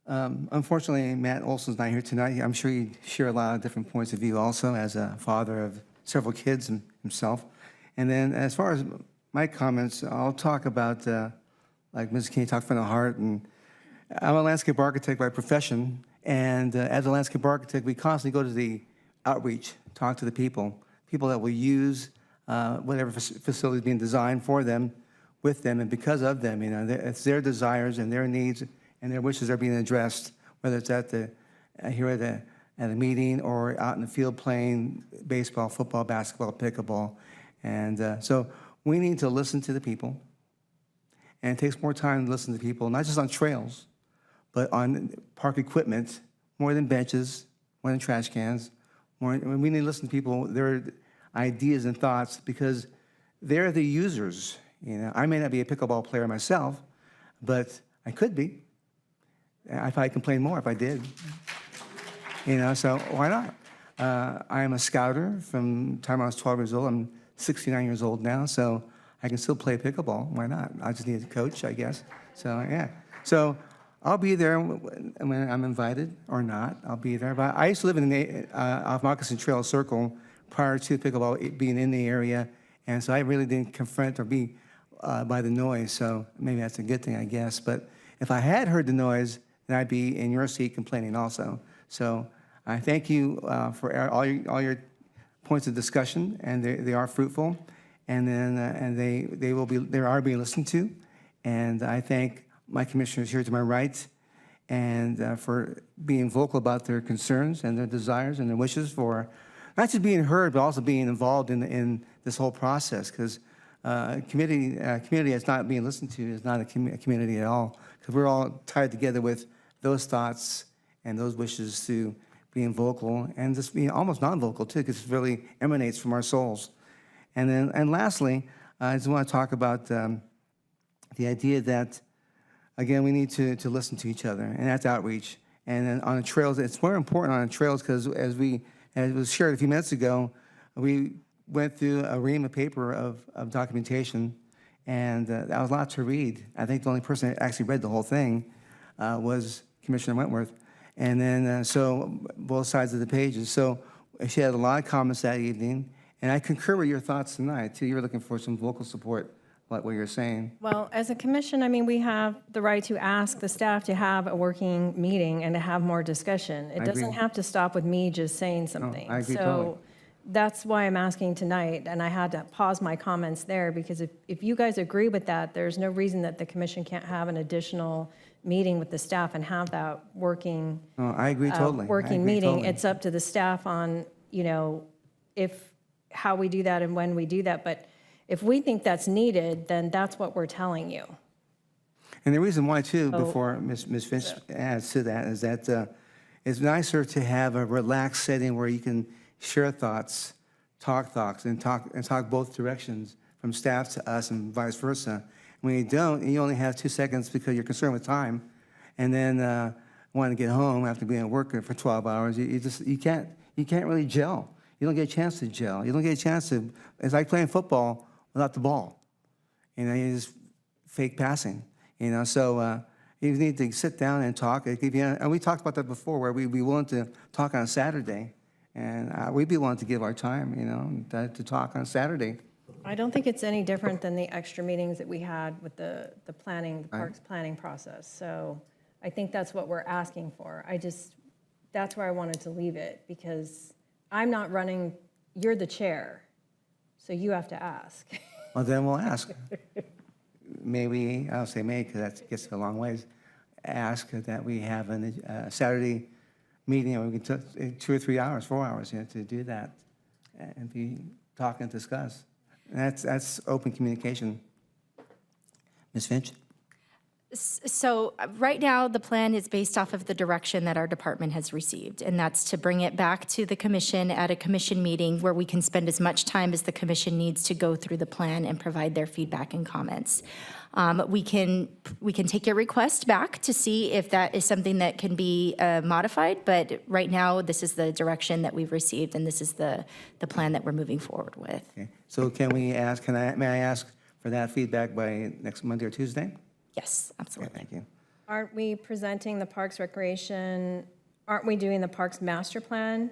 Unfortunately, Matt Olson's not here tonight. I'm sure you share a lot of different points of view also as a father of several kids himself. And then as far as my comments, I'll talk about, like Ms. Kinney talked from the heart, and I'm a landscape architect by profession, and as a landscape architect, we constantly go to the outreach, talk to the people that will use whatever facility is being designed for them, with them, and because of them. You know, it's their desires and their needs and their wishes are being addressed, whether it's at the here at a meeting or out in the field playing baseball, football, basketball, pickleball, and so we need to listen to the people. And it takes more time to listen to people, not just on trails, but on park equipment, more than benches, more than trash cans. We need to listen to people, their ideas and thoughts, because they're the users. You know, I may not be a pickleball player myself, but I could be. I'd probably complain more if I did. You know, so why not? I am a scouter from the time I was 12 years old. I'm 69 years old now, so I can still play pickleball. Why not? I just need a coach, I guess. So, yeah. So I'll be there when I'm invited or not. I'll be there. But I used to live in the off Moccasin Trail Circle prior to pickleball being in the area, and so I really didn't confront or be by the noise. So maybe that's a good thing, I guess. But if I had heard the noise, then I'd be in your seat complaining also. So I thank you for all your points of discussion, and they are fruitful, and then they are being listened to, and I thank my commissioners here to my right, and for being vocal about their concerns and their desires and their wishes for not just being heard, but also being involved in this whole process, because community that's not being listened to is not a community at all, because we're all tied together with those thoughts and those wishes to being vocal and just being almost non-vocal too, because it really emanates from our souls. And lastly, I just want to talk about the idea that, again, we need to listen to each other, and that's outreach. And then on the trails, it's more important on the trails because as was shared a few minutes ago, we went through a ream of paper of documentation, and that was a lot to read. I think the only person that actually read the whole thing was Commissioner Wentworth. And then, so both sides of the pages. So she had a lot of comments that evening, and I concur with your thoughts tonight, too. You're looking for some vocal support, like what you're saying. Well, as a commission, I mean, we have the right to ask the staff to have a working meeting and to have more discussion. It doesn't have to stop with me just saying something. I agree totally. So that's why I'm asking tonight, and I had to pause my comments there, because if you guys agree with that, there's no reason that the commission can't have an additional meeting with the staff and have that working. No, I agree totally. Working meeting. It's up to the staff on, you know, how we do that and when we do that. But if we think that's needed, then that's what we're telling you. And the reason why, too, before Ms. Finch adds to that, is that it's nicer to have a relaxed setting where you can share thoughts, talk thoughts, and talk both directions, from staff to us and vice versa. When you don't, you only have 2 seconds because you're concerned with time, and then want to get home after being at work for 12 hours. You can't really gel. You don't get a chance to gel. You don't get a chance to. It's like playing football without the ball. You know, you just fake passing. You know, so you need to sit down and talk. And we talked about that before, where we'd be willing to talk on a Saturday, and we'd be willing to give our time, you know, to talk on Saturday. I don't think it's any different than the extra meetings that we had with the planning, the parks planning process. So I think that's what we're asking for. That's where I wanted to leave it, because I'm not running, you're the chair, so you have to ask. Well, then we'll ask. Maybe, I'll say may, because that gets a long ways, ask that we have a Saturday meeting, and we can take 2 or 3 hours, 4 hours, you know, to do that and be talk and discuss. And that's open communication. Ms. Finch? So right now, the plan is based off of the direction that our department has received, and that's to bring it back to the commission at a commission meeting where we can spend as much time as the commission needs to go through the plan and provide their feedback and comments. We can take your request back to see if that is something that can be modified, but right now, this is the direction that we've received, and this is the plan that we're moving forward with. Okay. So may I ask for that feedback by next Monday or Tuesday? Yes, Okay, absolutely. thank you. Aren't we presenting the Parks Recreation, aren't we doing the Parks Master Plan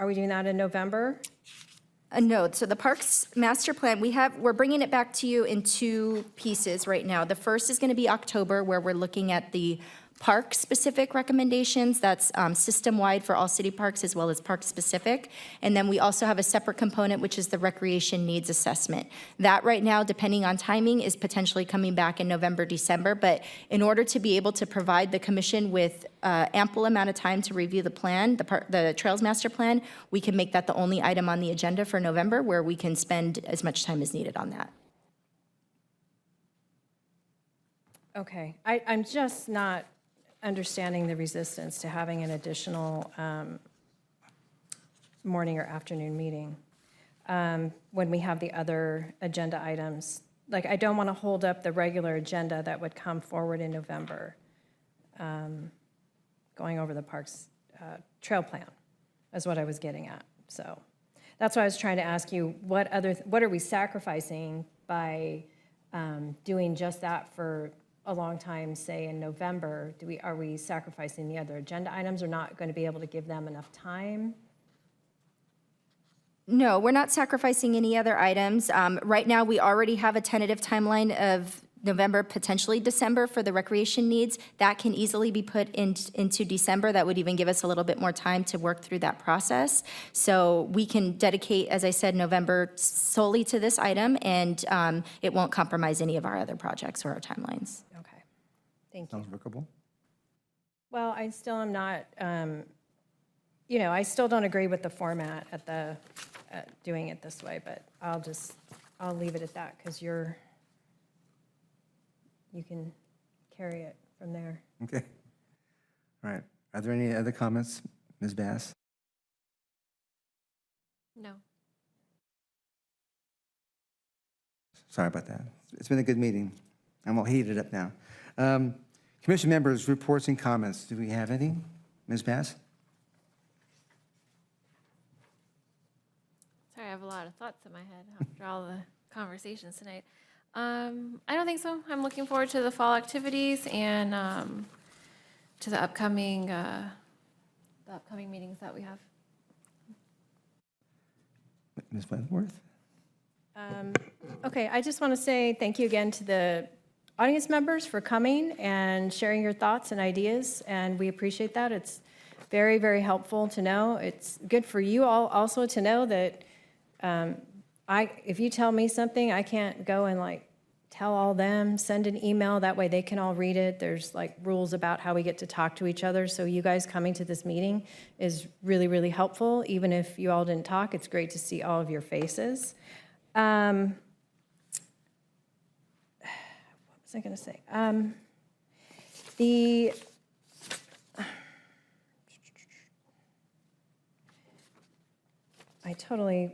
are we doing that in November? No, so the Parks Master Plan, we're bringing it back to you in two pieces right now. The first is going to be October, where we're looking at the park-specific recommendations. That's system-wide for all city parks as well as park-specific. And then we also have a separate component, which is the recreation needs assessment. That right now, depending on timing, is potentially coming back in November, December. But in order to be able to provide the commission with ample amount of time to review the plan, the Trails Master Plan, we can make that the only item on the agenda for November, where we can spend as much time as needed on that. Okay, I'm just not understanding the resistance to having an additional morning or afternoon meeting when we have the other agenda items. Like, I don't want to hold up the regular agenda that would come forward in November, going over the parks trail plan, is what I was getting at. So that's why I was trying to ask you, what are we sacrificing by doing just that for a long time, say in November? Are we sacrificing the other agenda items, or not going to be able to give them enough time? No, we're not sacrificing any other items. Right now, we already have a tentative timeline of November, potentially December for the recreation needs. That can easily be put into December. That would even give us a little bit more time to work through that process. So we can dedicate, as I said, November solely to this item, and it won't compromise any of our other projects or our timelines. Okay, thank you. Sounds workable. Well, I still am not, I still don't agree with the format at doing it this way, but I'll leave it at that, because you can carry it from there. Okay. All right. Are there any other comments, Ms. Bass? No. Sorry about that. It's been a good meeting. I'm all heated up now. Commission members' reports and comments. Do we have any? Ms. Bass? Sorry, I have a lot of thoughts in my head after all the conversations tonight. I don't think so. I'm looking forward to the fall activities and to the upcoming meetings that we have. Ms. Wentworth? Okay, I just want to say thank you again to the audience members for coming and sharing your thoughts and ideas, and we appreciate that. It's very, very helpful to know. It's good for you all also to know that if you tell me something, I can't go and tell all them, send an email, that way they can all read it. There's rules about how we get to talk to each other, so you guys coming to this meeting is really, really helpful. Even if you all didn't talk, it's great to see all of your faces. What was I going to say? I totally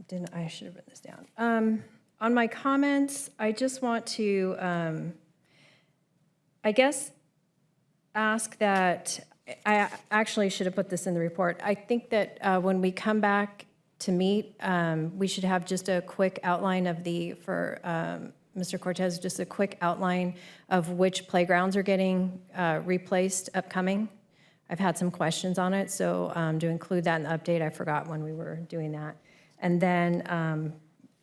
didn't, I should have written this down. On my comments, I just want to, I guess, ask that, I actually should have put this in the report. I think that when we come back to meet, we should have just a quick outline of for Mr. Cortez, just a quick outline of which playgrounds are getting replaced upcoming. I've had some questions on it, so to include that in the update, I forgot when we were doing that. And then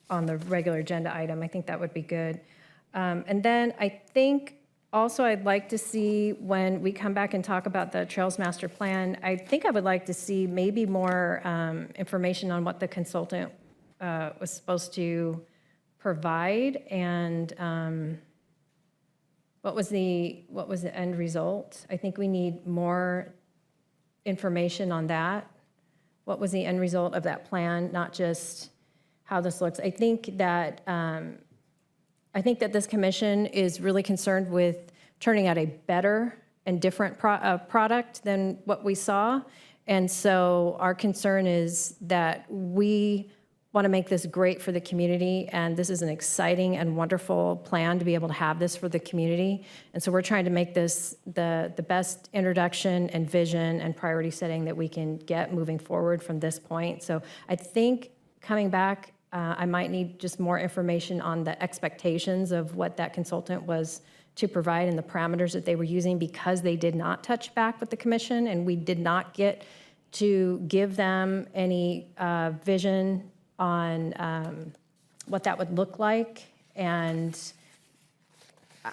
on the regular agenda item, I think that would be good. And then I think also I'd like to see, when we come back and talk about the Trails Master Plan, I think I would like to see maybe more information on what the consultant was supposed to provide, and what was the end result. I think we need more information on that. What was the end result of that plan, not just how this looks. I think that this commission is really concerned with turning out a better and different product than what we saw. And so our concern is that we want to make this great for the community, and this is an exciting and wonderful plan to be able to have this for the community. And so we're trying to make this the best introduction and vision and priority setting that we can get moving forward from this point. So I think coming back I might need just more information on the expectations of what that consultant was to provide and the parameters that they were using, because they did not touch back with the commission, and we did not get to give them any vision on what that would look like. And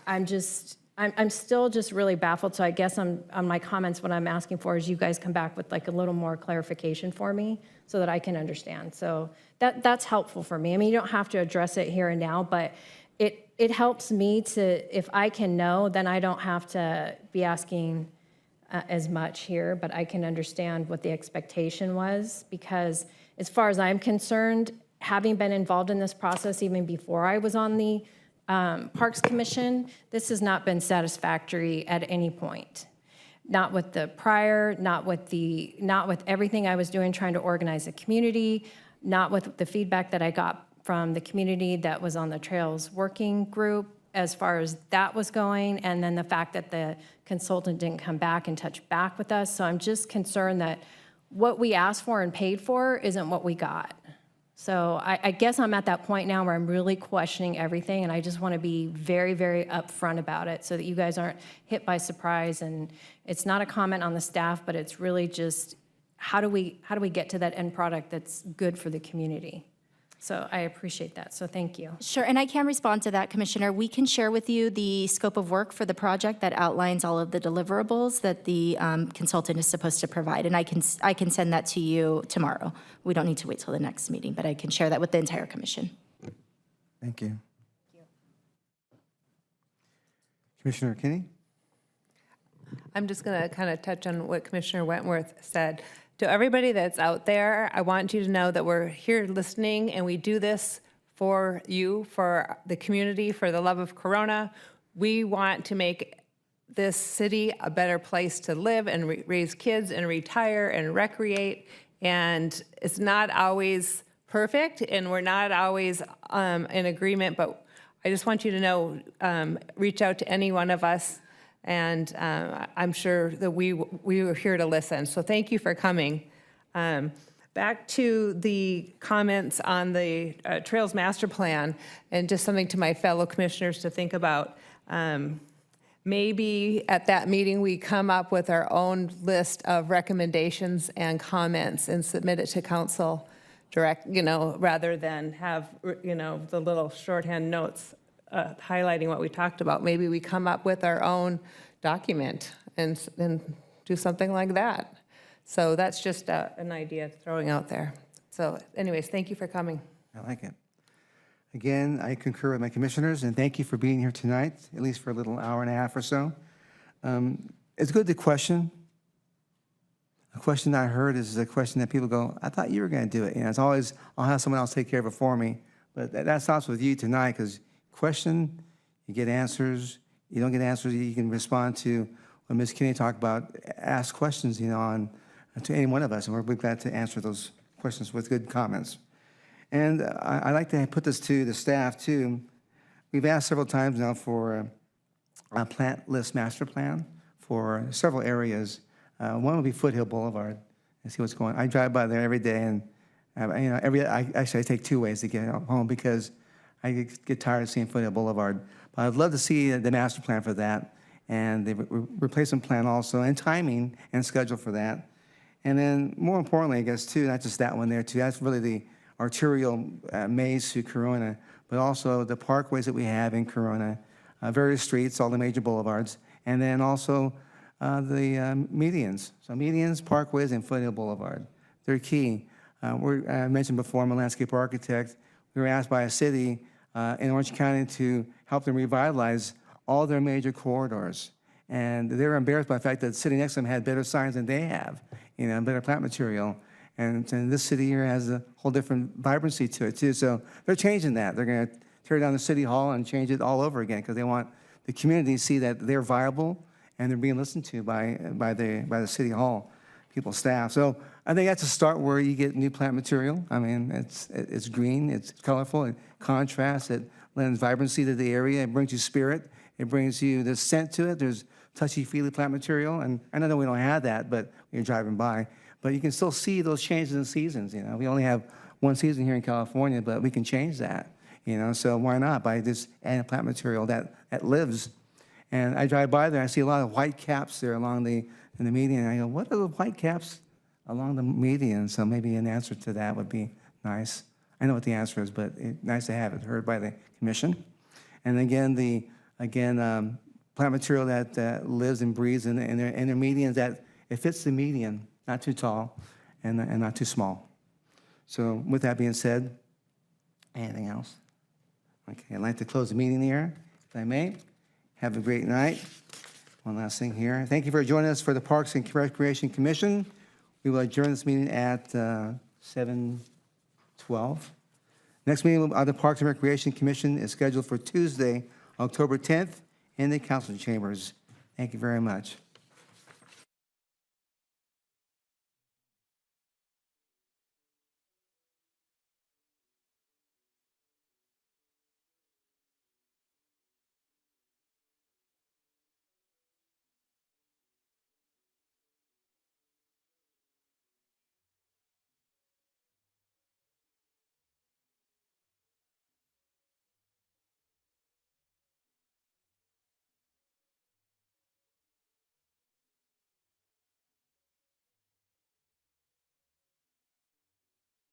I'm still just really baffled. So I guess on my comments, what I'm asking for is you guys come back with like a little more clarification for me so that I can understand. So that's helpful for me. I mean, you don't have to address it here and now, but it helps me to, if I can know, then I don't have to be asking as much here, but I can understand what the expectation was, because as far as I'm concerned, having been involved in this process even before I was on the Parks Commission, this has not been satisfactory at any point. Not with the prior, not with everything I was doing trying to organize a community, not with the feedback that I got from the community that was on the Trails Working Group as far as that was going, and then the fact that the consultant didn't come back and touch back with us. So I'm just concerned that what we asked for and paid for isn't what we got. So I guess I'm at that point now where I'm really questioning everything, and I just want to be very, very upfront about it so that you guys aren't hit by surprise. And it's not a comment on the staff, but it's really just how do we get to that end product that's good for the community? So I appreciate that. So thank you. Sure, and I can respond to that, Commissioner. We can share with you the scope of work for the project that outlines all of the deliverables that the consultant is supposed to provide, and I can send that to you tomorrow. We don't need to wait till the next meeting, but I can share that with the entire commission. Thank you. Commissioner Kinney? I'm just going to kind of touch on what Commissioner Wentworth said. To everybody that's out there, I want you to know that we're here listening, and we do this for you, for the community, for the love of Corona. We want to make this city a better place to live and raise kids and retire and recreate. And it's not always perfect, and we're not always in agreement, but I just want you to know, reach out to any one of us, and I'm sure that we are here to listen. So thank you for coming. Back to the comments on the Trails Master Plan, and just something to my fellow commissioners to think about. Maybe at that meeting, we come up with our own list of recommendations and comments and submit it to council direct, rather than have, the little shorthand notes highlighting what we talked about. Maybe we come up with our own document and do something like that. So that's just an idea throwing out there. So anyways, thank you for coming. I like it. Again, I concur with my commissioners, and thank you for being here tonight, at least for a little hour and a half or so. It's good to question. A question I heard is a question that people go, I thought you were going to do it. It's always, I'll have someone else take care of it for me. But that stops with you tonight, because question, you get answers. You don't get answers, you can respond to what Ms. Kinney talked about, ask questions, to any one of us, and we're glad to answer those questions with good comments. And I like to put this to the staff, too. We've asked several times now for a plant list master plan for several areas. One would be Foothill Boulevard, and see what's going on. I drive by there every day, and I take two ways to get home because I get tired of seeing Foothill Boulevard. But I'd love to see the master plan for that, and the replacement plan also, and timing and schedule for that. And then more importantly, I guess, too, not just that one there, too, that's really the arterial maze through Corona, but also the parkways that we have in Corona, various streets, all the major boulevards, and then also the medians. So medians, parkways, and Foothill Boulevard. They're key. I mentioned before, I'm a landscape architect. We were asked by a city in Orange County to help them revitalize all their major corridors. And they were embarrassed by the fact that the city next to them had better signs than they have, better plant material. And this city here has a whole different vibrancy to it, too. So they're changing that. They're going to tear down the city hall and change it all over again, because they want the community to see that they're viable and they're being listened to by the city hall people, staff. So I think that's a start where you get new plant material. I mean, it's green, it's colorful, it contrasts, it lends vibrancy to the area, it brings you spirit, it brings you the scent to it. There's touchy-feely plant material, and I know we don't have that, but when you're driving by. But you can still see those changes in seasons. We only have one season here in California, but we can change that, you know, so why not by this adding plant material that lives. And I drive by there, I see a lot of white caps there along in the median, and I go, what are the white caps along the median? So maybe an answer to that would be nice. I know what the answer is, but it's nice to have it heard by the commission. And again, plant material that lives and breathes in their medians, that it fits the median, not too tall and not too small. So with that being said, anything else? Okay, I'd like to close the meeting here, if I may. Have a great night. One last thing here. Thank you for joining us for the Parks and Recreation Commission. We will adjourn this meeting at 7:12. Next meeting of the Parks and Recreation Commission is scheduled for Tuesday, October 10th, in the council chambers. Thank you very much.